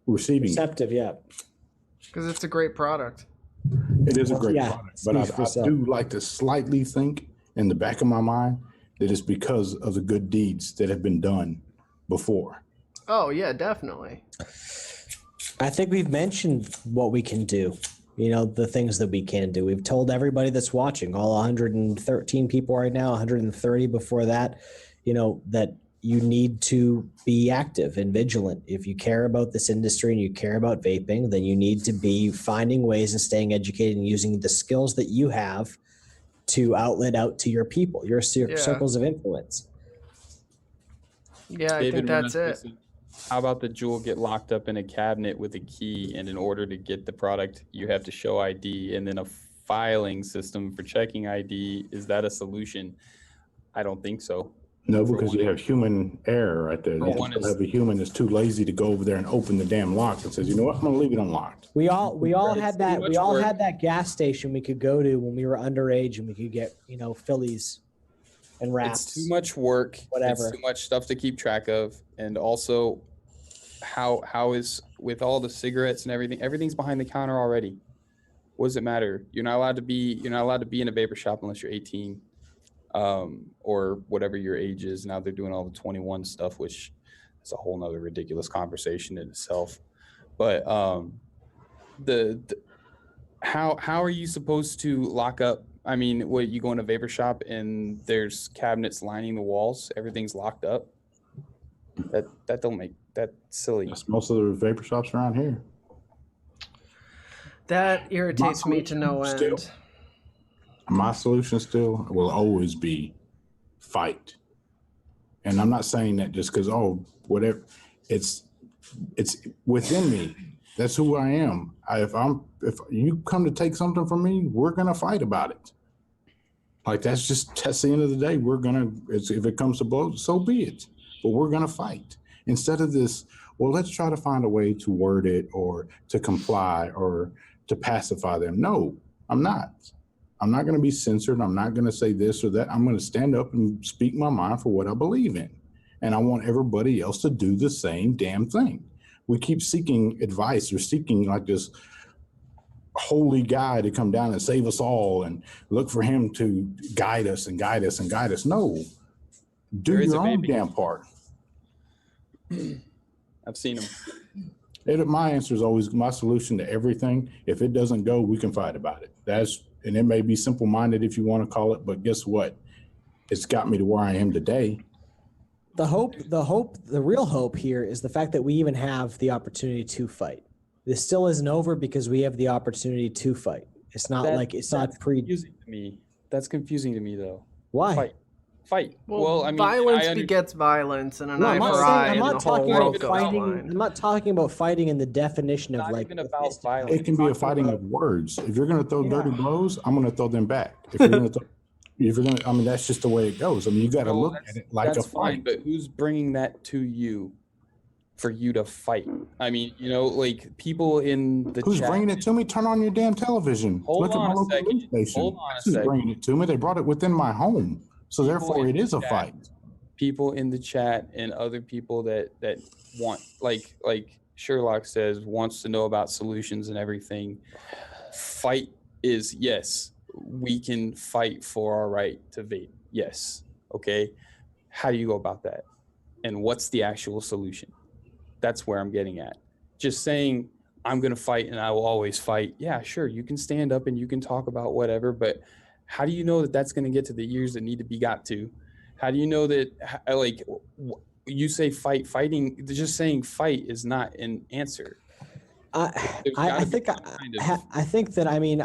Receptive, yeah. Because it's a great product. It is a great product, but I do like to slightly think in the back of my mind that it's because of the good deeds that have been done before. Oh yeah, definitely. I think we've mentioned what we can do. The things that we can do. We've told everybody that's watching, all 113 people right now, 130 before that, that you need to be active and vigilant. If you care about this industry and you care about vaping, then you need to be finding ways and staying educated and using the skills that you have to outlet out to your people, your circles of influence. Yeah, I think that's it. How about the jewel get locked up in a cabinet with a key, and in order to get the product, you have to show ID and then a filing system for checking ID? Is that a solution? I don't think so. No, because you have human error right there. You have a human that's too lazy to go over there and open the damn lock and says, you know what, I'm gonna leave it unlocked. We all had that. We all had that gas station we could go to when we were underage, and we could get Phillies and wraps. It's too much work. Whatever. It's too much stuff to keep track of, and also, how is with all the cigarettes and everything? Everything's behind the counter already. What does it matter? You're not allowed to be in a vapor shop unless you're 18. Or whatever your age is. Now they're doing all the 21 stuff, which is a whole nother ridiculous conversation in itself. But how are you supposed to lock up? I mean, what, you go in a vapor shop and there's cabinets lining the walls, everything's locked up? That don't make that silly. That's most of the vapor shops around here. That irritates me to no end. My solution still will always be fight. And I'm not saying that just because, whatever. It's within me. That's who I am. If you come to take something from me, we're gonna fight about it. Like that's the end of the day. If it comes to blows, so be it. But we're gonna fight. Instead of this, well, let's try to find a way to word it or to comply or to pacify them. No, I'm not. I'm not going to be censored. I'm not going to say this or that. I'm going to stand up and speak my mind for what I believe in. And I want everybody else to do the same damn thing. We keep seeking advice or seeking like this holy guy to come down and save us all and look for him to guide us and guide us and guide us. No, do your own damn part. I've seen him. My answer is always my solution to everything. If it doesn't go, we can fight about it. And it may be simple-minded if you want to call it, but guess what? It's got me to where I am today. The real hope here is the fact that we even have the opportunity to fight. This still isn't over because we have the opportunity to fight. It's not confusing to me. That's confusing to me, though. Why? Fight. Well, I mean, violence begets violence, and an eye for eye. I'm not talking about fighting. I'm not talking about fighing in the definition of like. Even about violence. It can be a fighting of words. If you're going to throw dirty blows, I'm going to throw them back. If you're going to, I mean, that's just the way it goes. I mean, you got to look at it like a fight. Fine, but who's bringing that to you? for you to fight. I mean, like people in the Who's chat. bringing it to me? Turn on your damn television. Hold Look at on my a local second. news station. Hold on a Who's second. bringing it to me? They brought it within my home. So People therefore in it is the a chat. fight. People in the chat and other people that want, like Sherlock says, wants to know about solutions and everything. Fight is, yes, we can fight for our right to vape. Yes. Okay. How do you go about that? And what's the actual solution? That's where I'm getting at. Just saying I'm going to fight and I will always fight. Yeah, sure. You can stand up and you can talk about whatever, but how do you know that that's going to get to the ears that need to be got to? How do you know that, like, you say fighting, just saying fight is not an answer. I think that, I mean,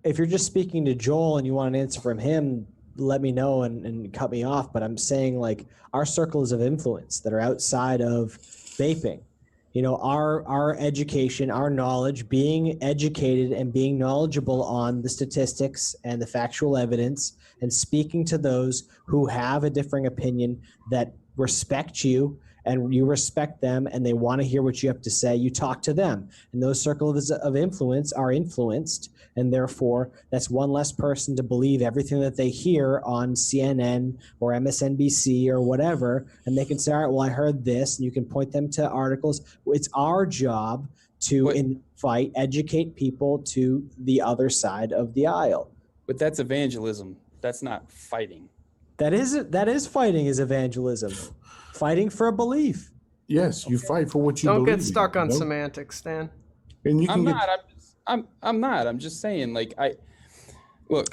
if you're just speaking to Joel and you want an answer from him, let me know and cut me off. But I'm saying, like, our circles of influence that are outside of vaping, our education, our knowledge, being educated and being knowledgeable on the statistics and the factual evidence, and speaking to those who have a differing opinion that respect you and you respect them and they want to hear what you have to say, you talk to them. And those circles of influence are influenced, and therefore that's one less person to believe everything that they hear on CNN or MSNBC or whatever, and they can say, all right, well, I heard this, and you can point them to articles. It's our job to fight, educate people to the other side of the aisle. But that's evangelism. That's not fighting. That is fighting, is evangelism. Fighting for a belief. Yes, you fight for what you believe. Don't get stuck on semantics, Stan. And you can I'm not. I'm just saying, like,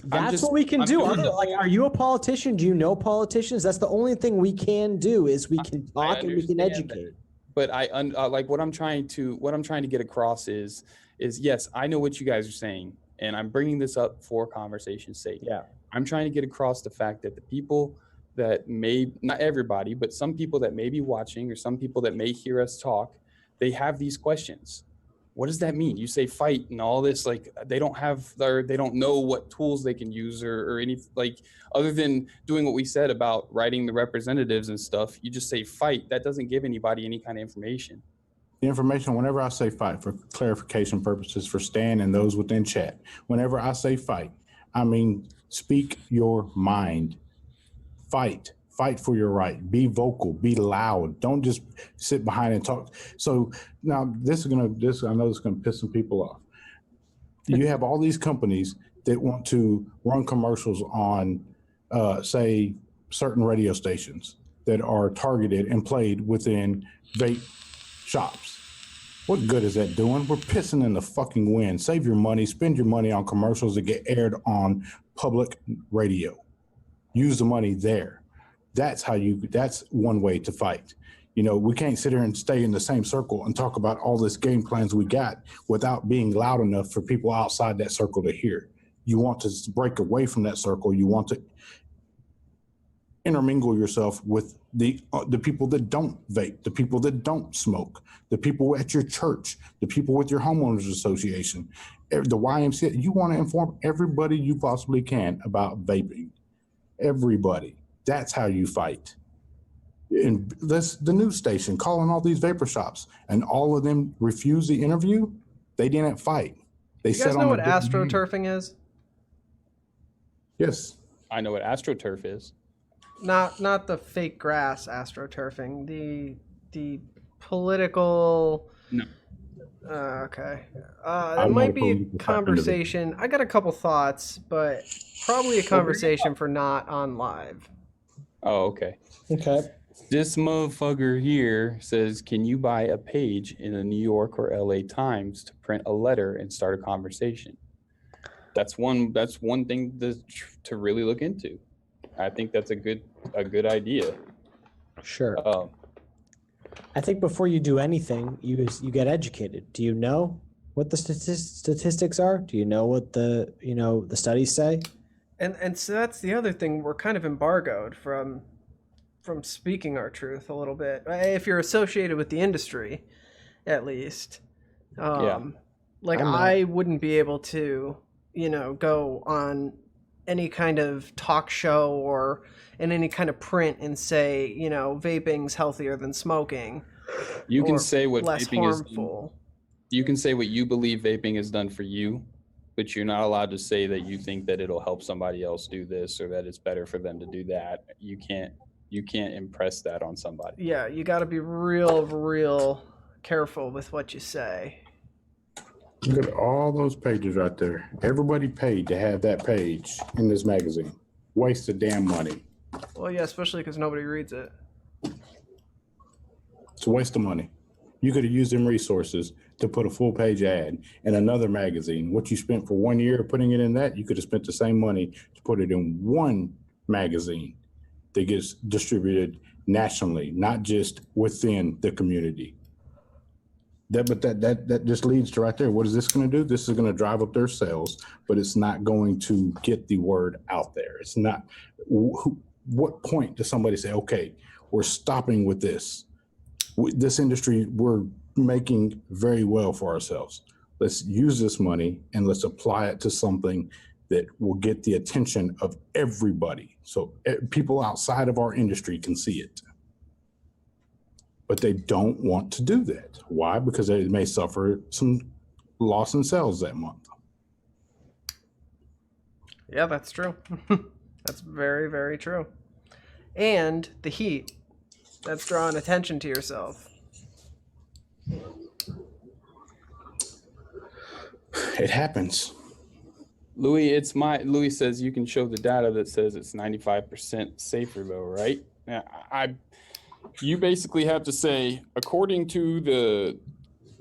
That's what we can do. Are you a politician? Do you know politicians? That's the only thing we can do, is we can talk and we can educate. But like what I'm trying to get across is yes, I know what you guys are saying, and I'm bringing this up for conversation's sake. Yeah. I'm trying to get across the fact that the people that not everybody, but some people that may be watching, or some people that may hear us talk, they have these questions. What does that mean? You say fight and all this, like, they don't know what tools they can use or any, like, other than doing what we said about writing the representatives and stuff. You just say fight. That doesn't give anybody any kind of information. The information, whenever I say fight, for clarification purposes for Stan and those within chat, whenever I say fight, I mean speak your mind. Fight for your right. Be vocal, be loud. Don't just sit behind and talk. So now I know this is gonna piss some people off. You have all these companies that want to run commercials on, say, certain radio stations that are targeted and played within vape shops. What good is that doing? We're pissing in the fucking wind. Save your money, spend your money on commercials that get aired on public radio. Use the money there. That's one way to fight. We can't sit here and stay in the same circle and talk about all this game plans we got without being loud enough for people outside that circle to hear. You want to break away from that circle. You want to intermingle yourself with the people that don't vape, the people that don't smoke, the people at your church, the people with your homeowners association, the YMCA. You want to inform everybody you possibly can about vaping. Everybody. That's how you fight. And that's the news station calling all these vapor shops, and all of them refused the interview. They didn't fight. They you guys know what astroturfing is? Yes. I know what AstroTurf is. Not the fake grass astroturfing. The political. No. Okay. It might be a conversation. I got a couple thoughts, but probably a conversation for not on live. Oh, okay. Okay. This motherfucker here says, can you buy a page in the New York or LA Times to print a letter and start a conversation? That's one thing to really look into. I think that's a good idea. Sure. I think before you do anything, you get educated. Do you know what the statistics are? Do you know what the studies say? And so that's the other thing. We're kind of embargoed from speaking our truth a little bit. If you're associated with the industry, at least. Like, I wouldn't be able to, go on any kind of talk show or in any kind of print and say, vaping's healthier than smoking, You can say what less vaping is. harmful. You can say what you believe vaping has done for you, but you're not allowed to say that you think that it'll help somebody else do this or that it's better for them to do that. You can't impress that on somebody. Yeah, you got to be real careful with what you say. Look at all those pages right there. Everybody paid to have that page in this magazine. Waste of damn money. Well, yeah, especially because nobody reads it. It's a waste of money. You could have used them resources to put a full page ad in another magazine. What you spent for 1 year putting it in that, you could have spent the same money to put it in one magazine that gets distributed nationally, not just within the community. That just leads to right there. What is this going to do? This is going to drive up their sales, but it's not going to get the word out there. It's not. What point does somebody say, okay, we're stopping with this? This industry, we're making very well for ourselves. Let's use this money and let's apply it to something that will get the attention of everybody. So people outside of our industry can see it. But they don't want to do that. Why? Because they may suffer some loss in sales that month. Yeah, that's true. That's very, very true. And the heat. That's drawing attention to yourself. It happens. Louis says you can show the data that says it's 95% safer though, right? Yeah, you basically have to say, according to the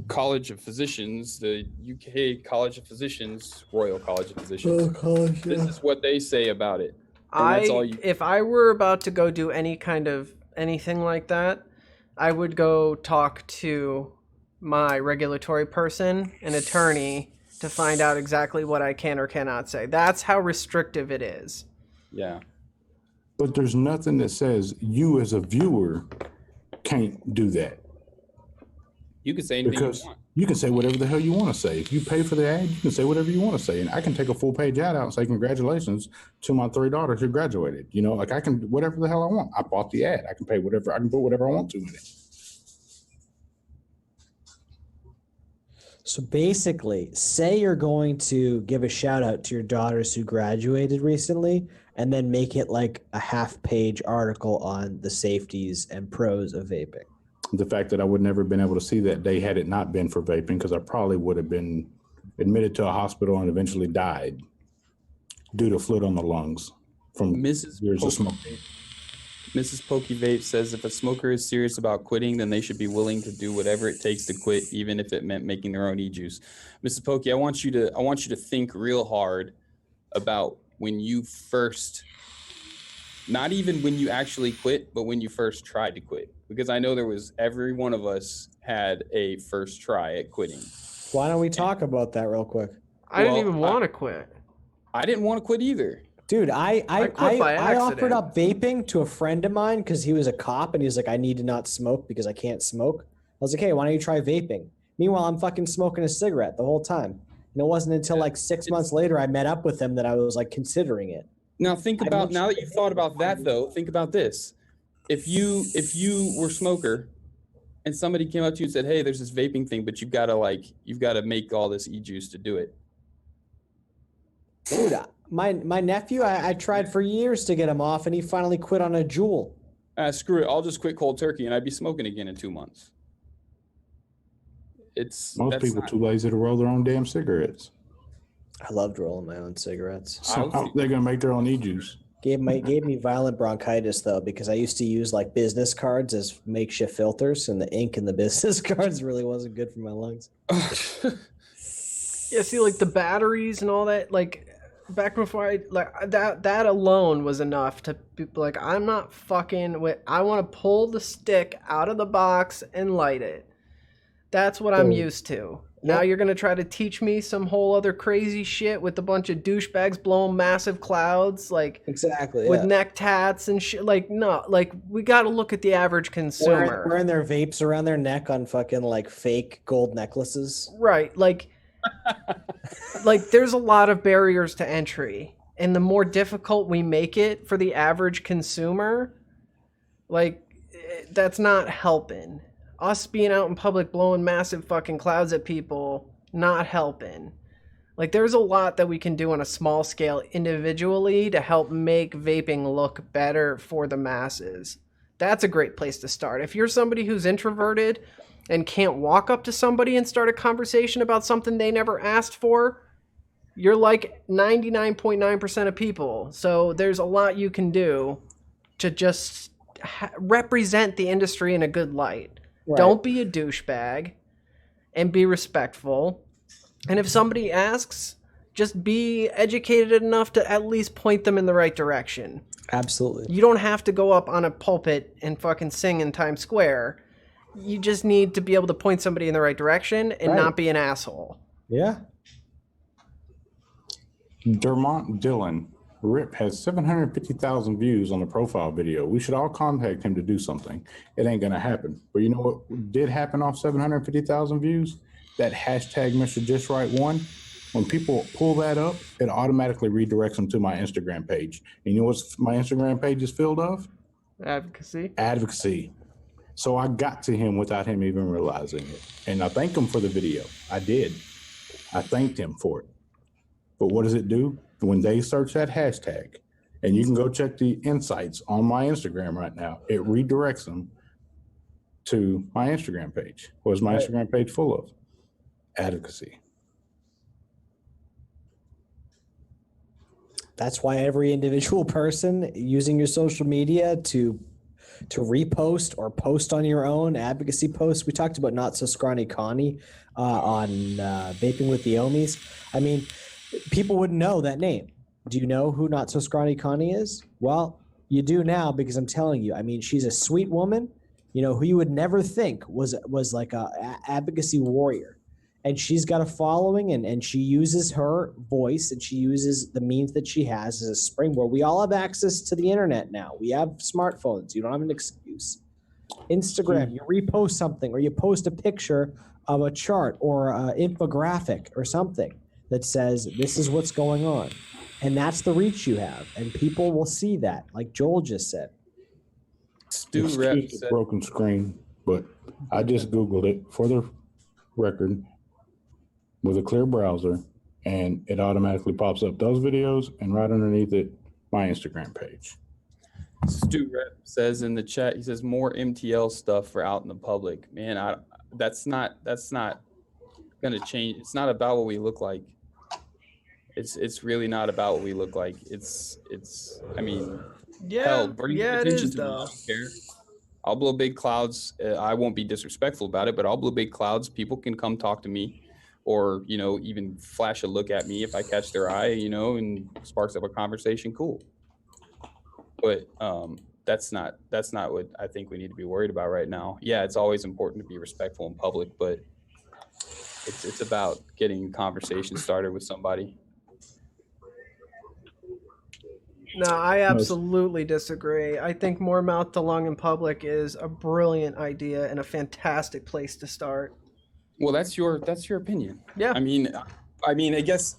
College of Physicians, the UK College of Physicians, Royal College of Physicians, this is what they say about it. If I were about to go do any kind of anything like that, I would go talk to my regulatory person, an attorney, to find out exactly what I can or cannot say. That's how restrictive it is. Yeah. But there's nothing that says you as a viewer can't do that. You can say anything because you want. You can say whatever the hell you want to say. If you pay for the ad, you can say whatever you want to say. And I can take a full page ad out and say congratulations to my 3 daughters who graduated. You know, like I can whatever the hell I want. I bought the ad. I can pay whatever. I can put whatever I want to in it. So basically, say you're going to give a shout out to your daughters who graduated recently and then make it like a half-page article on the safeties and pros of vaping. The fact that I would never have been able to see that day had it not been for vaping, because I probably would have been admitted to a hospital and eventually died due to fluid on the lungs from years of smoking. Mrs. Pokey Vape says if a smoker is serious about quitting, then they should be willing to do whatever it takes to quit, even if it meant making their own e-juice. Mrs. Pokey, I want you to think real hard about when you first, not even when you actually quit, but when you first tried to quit. Because I know every one of us had a first try at quitting. Why don't we talk about that real quick? I didn't even want to quit. I didn't want to quit either. Dude, I offered accident. up vaping to a friend of mine because he was a cop and he was like, I need to not smoke because I can't smoke. I was like, hey, why don't you try vaping? Meanwhile, I'm fucking smoking a cigarette the whole time. And it wasn't until like 6 months later I met up with him that I was like considering it. Now now that you've thought about that though, think about this. If you were a smoker and somebody came up to you and said, hey, there's this vaping thing, but you've got to make all this e-juice to do it. Dude, my nephew, I tried for years to get him off and he finally quit on a Juul. Screw it. I'll just quit cold turkey and I'd be smoking again in 2 months. Most people too lazy to roll their own damn cigarettes. I loved rolling my own cigarettes. So they're going to make their own e-juice. Gave me violent bronchitis though, because I used to use like business cards as makeshift filters, and the ink in the business cards really wasn't good for my lungs. Yeah, see, like the batteries and all that, like back before that alone was enough to be like, I'm not fucking with. I want to pull the stick out of the box and light it. That's what I'm used to. Now you're going to try to teach me some whole other crazy shit with a bunch of douchebags blowing massive clouds, like exactly with neck tats and shit. Like, no, like we got to look at the average consumer. Wearing their vapes around their neck on fucking like fake gold necklaces. Right. Like there's a lot of barriers to entry, and the more difficult we make it for the average consumer, like that's not helping. us being out in public blowing massive fucking clouds at people not helping. Like, there's a lot that we can do on a small scale individually to help make vaping look better for the masses. That's a great place to start. If you're somebody who's introverted and can't walk up to somebody and start a conversation about something they never asked for, you're like 99.9% of people. So there's a lot you can do to just represent the industry in a good light. Right. Don't be a douchebag and be respectful. And if somebody asks, just be educated enough to at least point them in the right direction. Absolutely. You don't have to go up on a pulpit and fucking sing in Times Square. You just need to be able to point somebody in the right direction and not be an asshole. Yeah. Dermont Dillon. Rip has 750,000 views on the profile video. We should all contact him to do something. It ain't going to happen. But you know what did happen off 750,000 views? That hashtag Mr. Just Right one. When people pull that up, it automatically redirects them to my Instagram page. And you know what my Instagram page is filled of? Advocacy. So I got to him without him even realizing it. And I thanked him for the video. I did. I thanked him for it. But what does it do? When they search that hashtag, and you can go check the insights on my Instagram right now, it redirects them to my Instagram page. What is my Instagram page full of? Advocacy. That's why every individual person using your social media to repost or post on your own advocacy posts. We talked about Not So Scrawny Connie on Vaping with the Ohmies. I mean, people wouldn't know that name. Do you know who Not So Scrawny Connie is? Well, you do now, because I'm telling you. I mean, she's a sweet woman, you know, who you would never think was like a advocacy warrior. And she's got a following, and she uses her voice, and she uses the means that she has as a springboard. We all have access to the internet now. We have smartphones. You don't have an excuse. Instagram, you repost something, or you post a picture of a chart or an infographic or something that says this is what's going on. And that's the reach you have. And people will see that, like Joel just said. Stu Rep said broken screen, but I just Googled it for the record with a clear browser, and it automatically pops up those videos, and right underneath it, my Instagram page. Stu Rep says in the chat, he says more MTL stuff for out in the public. Man, that's not gonna change. It's not about what we look like. It's really not about what we look like. I mean, hell, bring attention to me. I don't care. I'll blow big clouds. I won't be disrespectful about it, but I'll blow big clouds. People can come talk to me, or, you know, even flash a look at me if I catch their eye, you know, and sparks up a conversation. Cool. But that's not what I think we need to be worried about right now. Yeah, it's always important to be respectful in public, but it's about getting conversation started with somebody. No, I absolutely disagree. I think more mouth to lung in public is a brilliant idea and a fantastic place to start. Well, that's your opinion. Yeah. I mean, I guess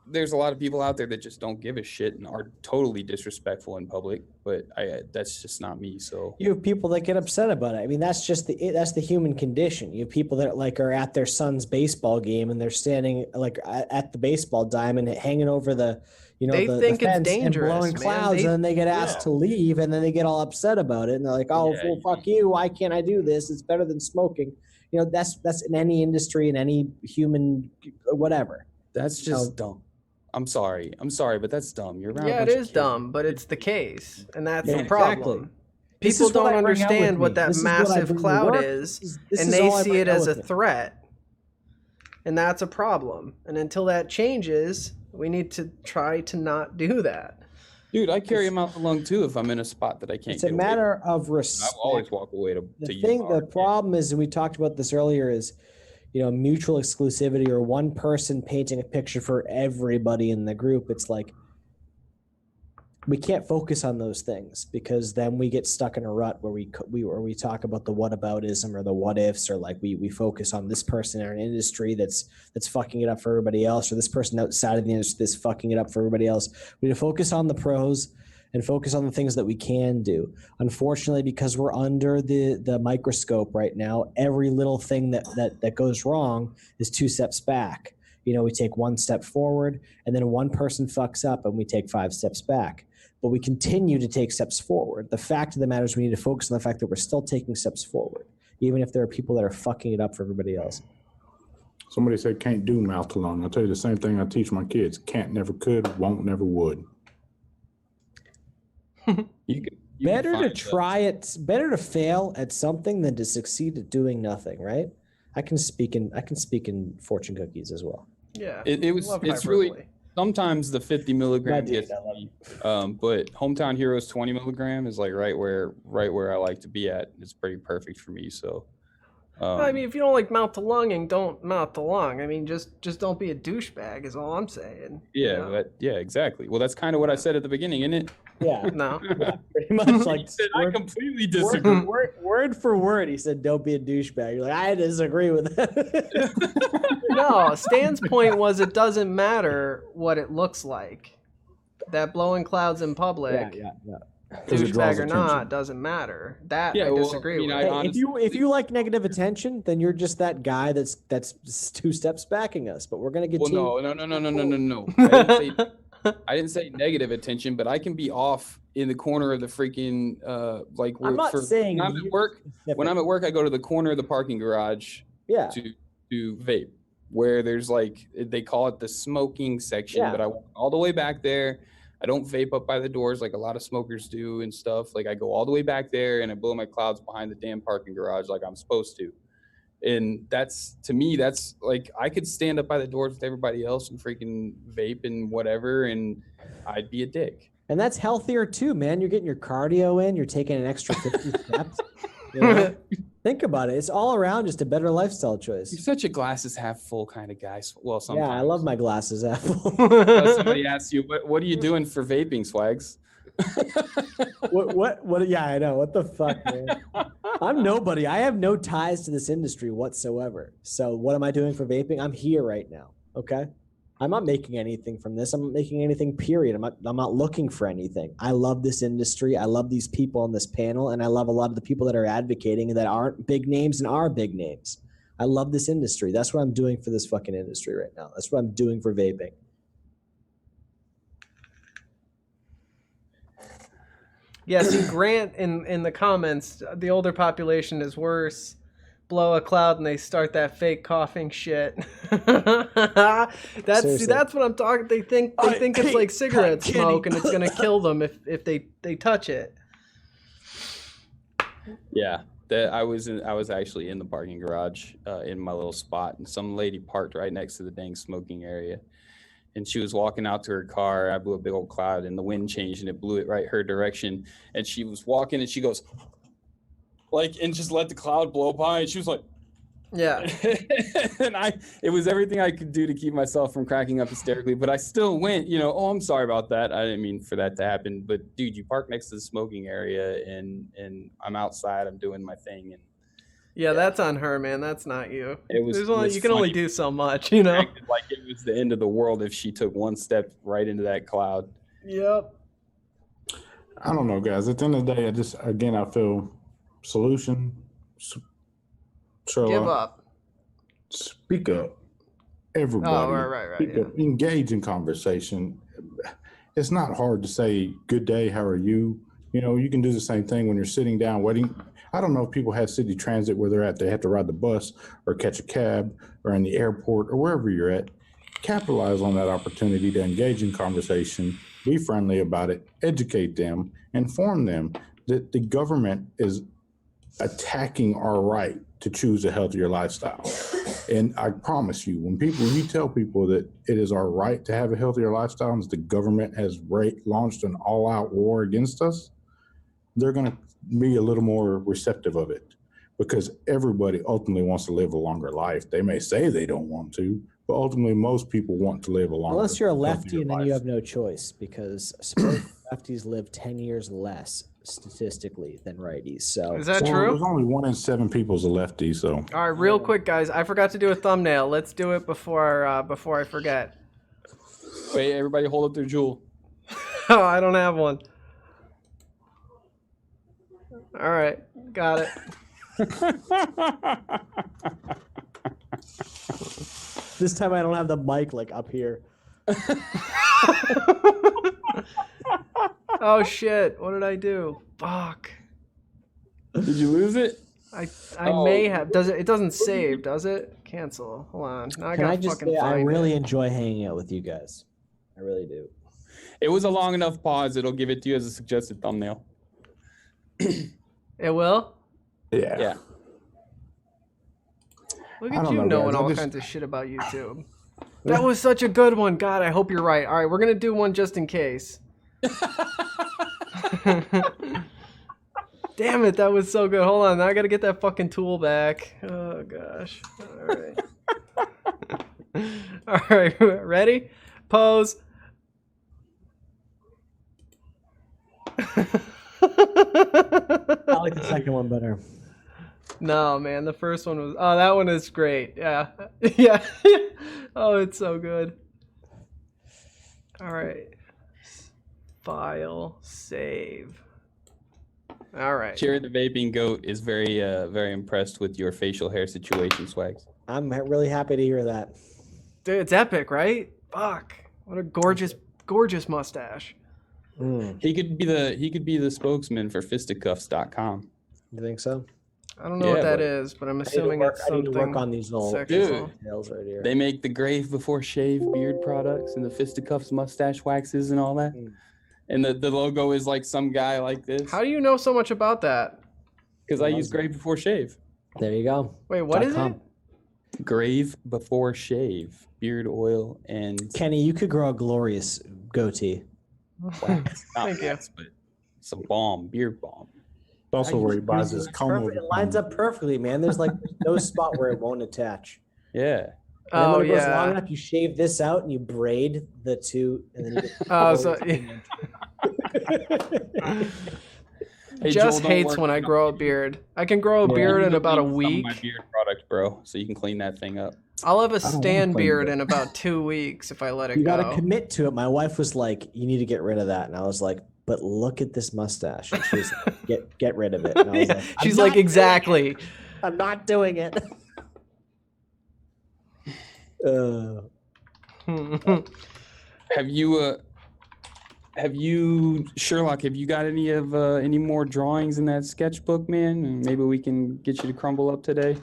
there's a lot of people out there that just don't give a shit and are totally disrespectful in public, but that's just not me. So you have people that get upset about it. I mean, that's the human condition. You have people that like are at their son's baseball game and they're standing like at the baseball diamond, hanging over the, you know, they think the it's fence dangerous, and blowing clouds, and then they get asked to leave, and then they get all upset about it, and they're like, "Oh, well, fuck you! Why can't I do this? It's better than smoking." You know, that's in any industry, in any human, whatever. That's just dumb. I'm sorry, but that's dumb. You're around. Yeah, it is dumb, but it's the case, and that's the problem. People don't understand what that massive cloud is, and they see it as a threat, and that's a problem. And until that changes, we need to try to not do that. Dude, I carry him out the lung too if I'm in a spot that I can't. It's a matter of respect. I'll always walk away to the problem is, and we talked about this earlier, is, you know, mutual exclusivity or one person painting a picture for everybody in the group. It's like we can't focus on those things, because then we get stuck in a rut where we talk about the whataboutism or the what ifs, or like we focus on this person in an industry that's fucking it up for everybody else, or this person outside of the industry that's fucking it up for everybody else. We need to focus on the pros, and focus on the things that we can do. Unfortunately, because we're under the microscope right now, every little thing that goes wrong is 2 steps back. We take 1 step forward, and then one person fucks up, and we take 5 steps back. But we continue to take steps forward. The fact of the matter is we need to focus on the fact that we're still taking steps forward, even if there are people that are fucking it up for everybody else. Somebody said can't do mouth to lung. I'll tell you the same thing I teach my kids. Can't, never could, won't, never would. Better to try it. Better to fail at something than to succeed at doing nothing, right? I can speak in fortune cookies as well. Yeah. It's really sometimes the 50 milligram gets me, but Hometown Heroes 20 milligram is like right where I like to be at. It's pretty perfect for me. So I mean, if you don't like mouth to lunging, don't mouth to lung. I mean, just don't be a douchebag is all I'm saying. Yeah, but exactly. Well, that's kind of what I said at the beginning, isn't it? Yeah. No. Yeah, pretty much like I completely disagree. Word for word, he said, "Don't be a douchebag." You're like, I disagree with that. No, Stan's point was it doesn't matter what it looks like. That blowing clouds in public. Yeah. Douchebag or not doesn't matter. That I disagree with. Hey, if you like negative attention, then you're just that guy that's 2 steps backing us. But we're gonna get. Well, no. I didn't say negative attention, but I can be off in the corner of the freaking I'm not saying when I'm at work. When I'm at work, I go to the corner of the parking garage. Yeah. To vape, where there's like they call it the smoking section, but I walk all the way back there. I don't vape up by the doors like a lot of smokers do and stuff. Like I go all the way back there and I blow my clouds behind the damn parking garage like I'm supposed to. And that's, to me, that's like I could stand up by the doors with everybody else and freaking vape and whatever, and I'd be a dick. And that's healthier too, man. You're getting your cardio in. You're taking an extra 50 steps. Think about it. It's all around just a better lifestyle choice. You're such a glasses half full kind of guy. Well, sometimes. Yeah, I love my glasses half full. Somebody asks you, what are you doing for vaping, Swags? What? Yeah, I know. What the fuck, man? I'm nobody. I have no ties to this industry whatsoever. So what am I doing for vaping? I'm here right now. Okay. I'm not making anything from this. I'm not making anything, period. I'm not looking for anything. I love this industry. I love these people on this panel, and I love a lot of the people that are advocating that aren't big names and are big names. I love this industry. That's what I'm doing for this fucking industry right now. That's what I'm doing for vaping. Yeah, see, Grant in the comments, the older population is worse. Blow a cloud and they start that fake coughing shit. That's what I'm talking. They think it's like cigarette smoke and it's gonna kill them if they touch it. Yeah, I was actually in the parking garage in my little spot, and some lady parked right next to the dang smoking area, and she was walking out to her car. I blew a big old cloud, and the wind changed and it blew it right her direction, and she was walking and she goes. And just let the cloud blow by, and she was like, "Yeah." And it was everything I could do to keep myself from cracking up hysterically, but I still went, oh, I'm sorry about that. I didn't mean for that to happen, but dude, you park next to the smoking area, and I'm outside, I'm doing my thing, and yeah, that's on her, man. That's not you. You can only do so much, Like it was the end of the world if she took one step right into that cloud. Yep. I don't know, guys. At the end of the day, I feel. Solution, Sherlock, give up. Speak up. Everybody. Oh, right. Speak up. Engage in conversation. It's not hard to say, good day, how are you? You can do the same thing when you're sitting down waiting. I don't know if people have city transit where they're at. They have to ride the bus or catch a cab or in the airport or wherever you're at. Capitalize on that opportunity to engage in conversation, be friendly about it, educate them, inform them that the government is attacking our right to choose a healthier lifestyle. And I promise you, when you tell people that it is our right to have a healthier lifestyle and the government has launched an all-out war against us, they're going to be a little more receptive of it, because everybody ultimately wants to live a longer life. They may say they don't want to, but ultimately most people want to live a longer life. Unless you're a lefty and then you have no choice, because lefties live 10 years less statistically than righties. So is that true? There's only 1 in 7 people's a lefty. So all right, real quick, guys, I forgot to do a thumbnail. Let's do it before I forget. Wait, everybody, hold up their jewel. Oh, I don't have one. All right, got it. This time I don't have the mic like up here. Oh shit! What did I do? Fuck. Did you lose it? I may have. Does it? It doesn't save, does it? Cancel. Hold on. Now I Can gotta I just fucking say I find really it. enjoy hanging out with you guys. I really do. It was a long enough pause. It'll give it to you as a suggested thumbnail. It will. Yeah. Look I at don't you know, knowing guys. I all just- kinds of shit about YouTube. That was such a good one. God, I hope you're right. All right, we're gonna do one just in case. Damn it, that was so good. Hold on, now I gotta get that fucking tool back. Oh gosh. All right. All right, ready? Pose. I like the second one better. No, man, the first one was. Oh, that one is great. Yeah, yeah. Oh, it's so good. All right. File, save. All right. Jared the Vaping Goat is very impressed with your facial hair situation, Swags. I'm really happy to hear that. Dude, it's epic, right? Fuck. What a gorgeous, gorgeous mustache. Mm, He could be the spokesman for fisticuffs.com. you think so? I don't know Yeah, what that but- is, but I'm I need to assuming work- it's I need something. to work on these little sexual. details right here. They make the Grave Before Shave beard products and the fisticuffs mustache waxes and all that. Mm. And the logo is like some guy like this. How do you know so much about that? Because I Loves use it. Grave Before Shave. There you go. Wait, what is .com. it? Grave Before Shave. Beard oil and Kenny, you could grow a glorious goatee. wax. Not Thank you. wax, but some balm, beard balm. Also, where he buys his comb. Perfect. It lines up perfectly, man. There's like no spot where it won't attach. Yeah. And then Oh when it goes long yeah. enough, you shave this out and you braid the two, and then you get Oh, so Hey, Jess Joel, don't hates work when I on grow a it. beard. I can grow a Yeah. beard You in can about a clean some of week. My beard product, bro, so you can clean that thing up. I'll have a wanna stand clean beard it. in about 2 weeks if I let it You got go. to commit to it. My wife was like, "You need to get rid of that," and I was like, "But look at this mustache." And she was like, "Get rid of it." And I was Yeah, like, she's "I'm like, not doing exactly. it. I'm not doing it." Have you Sherlock, have you got any more drawings in that sketchbook, man? And maybe we can get you to crumble up today.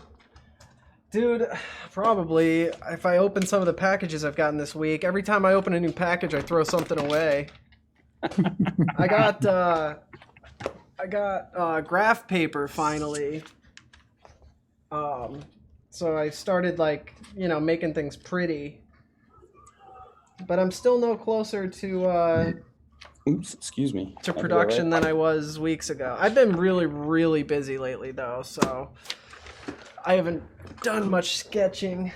Dude, probably. If I open some of the packages I've gotten this week, every time I open a new package, I throw something away. I got graph paper finally. So I started making things pretty. But I'm still no closer to Oops, excuse me. to I'll be production all right. than I was weeks ago. I've been really, really busy lately though, so I haven't done much sketching.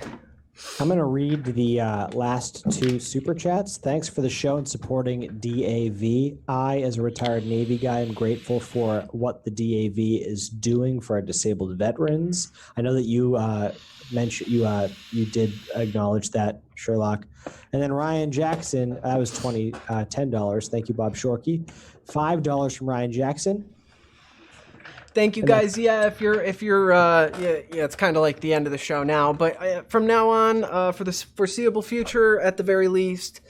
I'm going to read the last two super chats. Thanks for the show and supporting DAV. I, as a retired Navy guy, am grateful for what the DAV is doing for our disabled veterans. I know that you mentioned you did acknowledge that, Sherlock. And then Ryan Jackson, that was $10. Thank you, Bob Shorkey. $5 from Ryan Jackson. Thank you guys. Yeah, if you're it's kind of like the end of the show now, but from now on, for the foreseeable future, at the very least,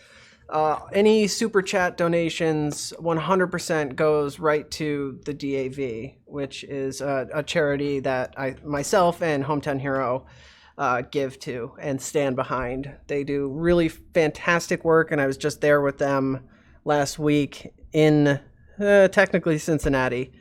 any super chat donations 100% goes right to the DAV, which is a charity that myself and Hometown Hero give to and stand behind. They do really fantastic work, and I was just there with them last week in technically Cincinnati.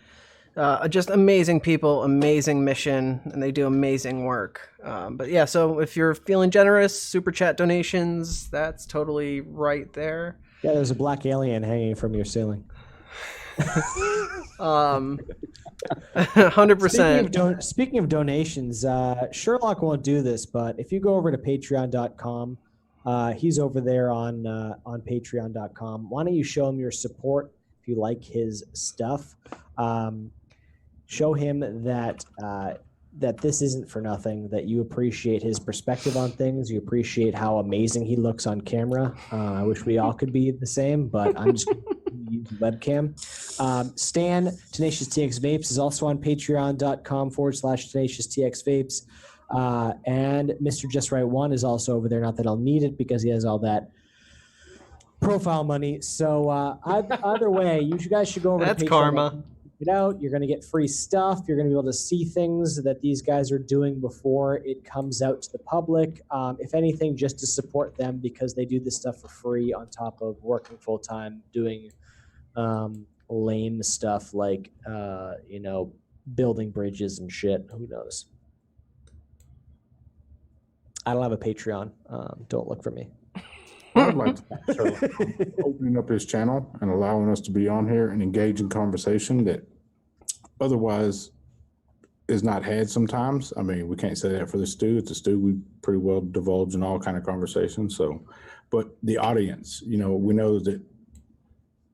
Just amazing people, amazing mission, and they do amazing work. But yeah, so if you're feeling generous, super chat donations, that's totally right there. Yeah, there's a black alien hanging from your ceiling. 100%. Speaking of donations, Sherlock won't do this, but if you go over to patreon.com, he's over there on patreon.com. Why don't you show him your support if you like his stuff? Show him that that this isn't for nothing, that you appreciate his perspective on things. You appreciate how amazing he looks on camera. I wish we all could be the same, but I'm just use a webcam. Stan, Tenacious TX Vapes, is also on patreon.com/Tenacious TX Vapes. And Mr. Just Right One is also over there. Not that I'll need it because he has all that profile money. So either way, you guys should go over That's to Patreon. karma. It out. You're going to get free stuff. You're going to be able to see things that these guys are doing before it comes out to the public. If anything, just to support them because they do this stuff for free on top of working full time, doing lame stuff like building bridges and shit. Who knows? I don't have a Patreon. Don't look for me. I'd like to thank Sherlock for opening up his channel and allowing us to be on here and engage in conversation that otherwise is not had sometimes. I mean, we can't say that for the stew. It's a stew. We pretty well divulge in all kind of conversations. So, but the audience, we know that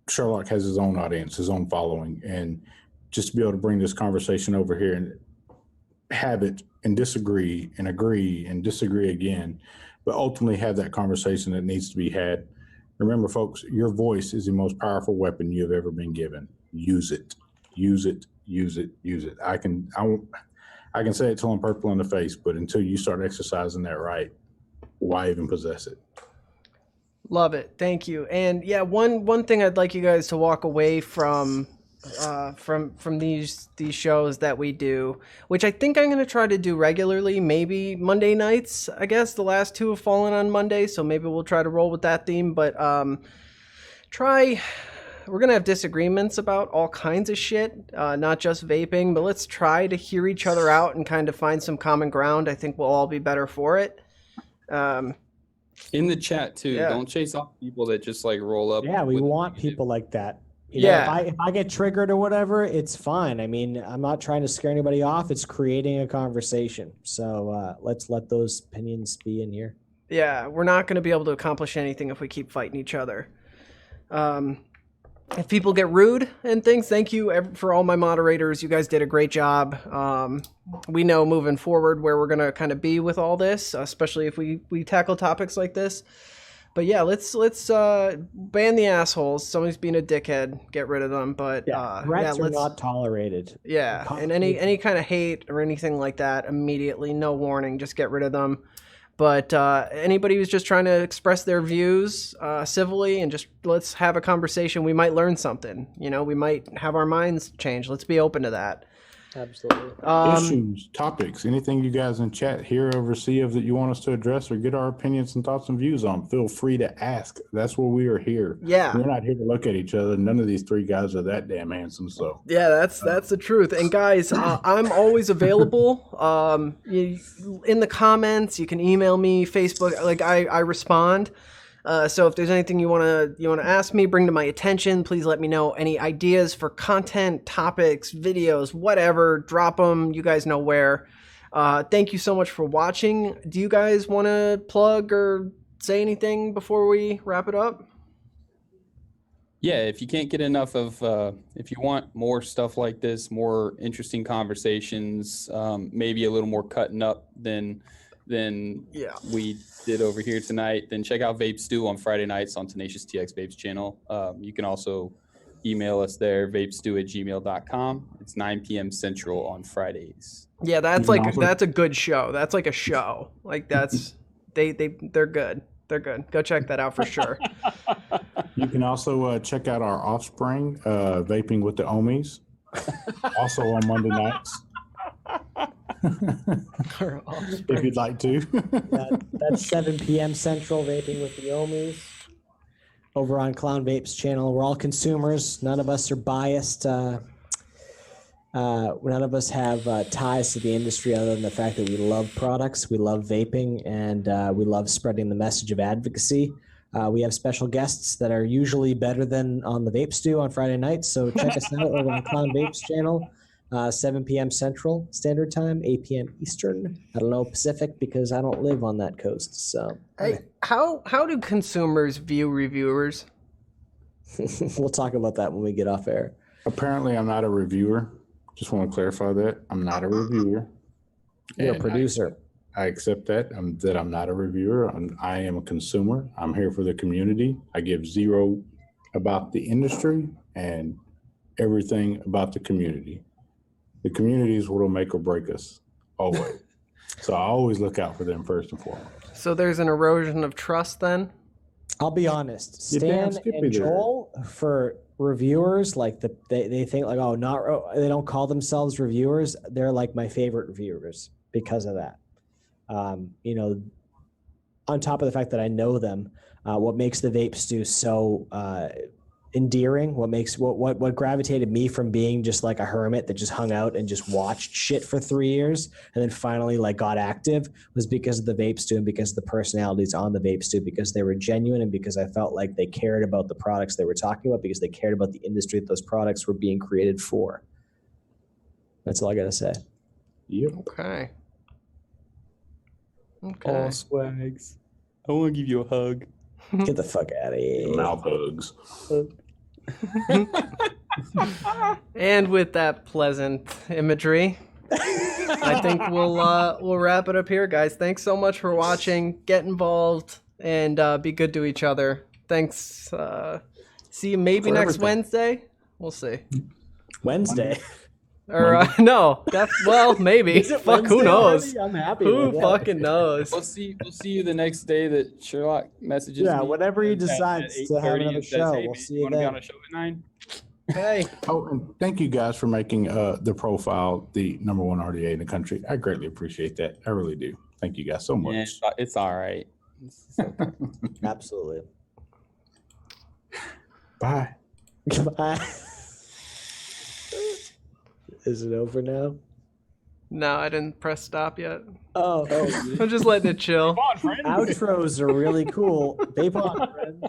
Sherlock has his own audience, his own following, and just to be able to bring this conversation over here and have it and disagree and agree and disagree again, but ultimately have that conversation that needs to be had. Remember, folks, your voice is the most powerful weapon you have ever been given. Use it. Use it. Use it. Use it. I can say it till I'm purple in the face, but until you start exercising that right, why even possess it? Love it. Thank you. And yeah, one thing I'd like you guys to walk away from these shows that we do, which I think I'm going to try to do regularly, maybe Monday nights. I guess the last two have fallen on Monday, so maybe we'll try to roll with that theme. But we're going to have disagreements about all kinds of shit, not just vaping, but let's try to hear each other out and kind of find some common ground. I think we'll all be better for it. In the chat too, don't chase off people that just like roll up. Yeah, we want people like that. If I get triggered or whatever, it's fine. I mean, I'm not trying to scare anybody off. It's creating a conversation. So let's let those opinions be in here. Yeah, we're not going to be able to accomplish anything if we keep fighting each other. If people get rude and things, thank you for all my moderators. You guys did a great job. We know moving forward where we're going to kind of be with all this, especially if we tackle topics like this. But yeah, let's ban the assholes. Somebody's being a dickhead, get rid of them. But rats are not tolerated. Yeah, and any kind of hate or anything like that, immediately, no warning, just get rid of them. But anybody who's just trying to express their views civilly and just let's have a conversation, we might learn something. We might have our minds change. Let's be open to that. Absolutely. Issues, topics, anything you guys in chat hear or see of that you want us to address or get our opinions and thoughts and views on, feel free to ask. That's why we are here. Yeah. We're not here to look at each other. None of these three guys are that damn handsome. So yeah, that's the truth. And guys, I'm always available. In the comments, you can email me, Facebook. Like I respond. So if there's anything you want to ask me, bring to my attention, please let me know. Any ideas for content, topics, videos, whatever, drop them. You guys know where. Thank you so much for watching. Do you guys want to plug or say anything before we wrap it up? Yeah, if you can't get enough of, if you want more stuff like this, more interesting conversations, maybe a little more cutting up than we did over here tonight, then check out Vape Stew on Friday nights on Tenacious TX Vapes channel. You can also email us there, vapestew@gmail.com. It's 9 p.m. Central on Fridays. Yeah, that's a good show. That's like a show. Like that's they're good. They're good. Go check that out for sure. you can also check out our offspring, Vaping with the Omies, also on Monday nights. If you'd like to. That's 7 p.m. Central, Vaping with the Omies. Over on Clown Vape's channel. We're all consumers. None of us are biased. None of us have ties to the industry other than the fact that we love products, we love vaping, and we love spreading the message of advocacy. We have special guests that are usually better than on the Vape Stew on Friday nights, so check us out over on Clown Vape's channel. 7 p.m. Central Standard Time, 8 p.m. Eastern. I don't know Pacific because I don't live on that coast. So, hey, how do consumers view reviewers? We'll talk about that when we get off air. Apparently, I'm not a reviewer. Just want to clarify that I'm not a reviewer. You're a producer. I accept that. I'm not a reviewer. I am a consumer. I'm here for the community. I give zero about the industry and everything about the community. The community is what will make or break us always. So I always look out for them first and foremost. So there's an erosion of trust then? I'll be honest. You're damn Stan skippy and there. Joel, for reviewers, like they think like, oh, they don't call themselves reviewers. They're like my favorite reviewers because of that. You know, on top of the fact that I know them, what makes the Vape Stew so endearing, what gravitated me from being just like a hermit that just hung out and just watched shit for 3 years and then finally like got active, was because of the Vape Stew and because of the personalities on the Vape Stew, because they were genuine and because I felt like they cared about the products they were talking about, because they cared about the industry that those products were being created for. That's all I gotta say. Yep. Okay. Oh, Swags. I want to give you a hug. Get the fuck out of here. Mouth hugs. And with that pleasant imagery, I think we'll wrap it up here, guys. Thanks so much for watching. Get involved and be good to each other. Thanks. See you maybe For next everything. Wednesday. We'll see. Wednesday. Or no, well, maybe. Is it Fuck, who Wednesday knows? already? I'm happy. Who with that. fucking knows? We'll see you the next day that Sherlock messages Yeah, me whenever he at decides to have 8:30 another and says, show, "Hey, we'll man, see you you want to be then. on a show at 9?" Hey. Oh, and thank you guys for making the profile the #1 RDA in the country. I greatly appreciate that. I really do. Thank you guys so much. Yeah, it's all right. Absolutely. Bye. Goodbye. Is it over now? No, I didn't press stop yet. Oh, I'm just letting it chill. Come on, friend. outros are really cool. Vape on, friends.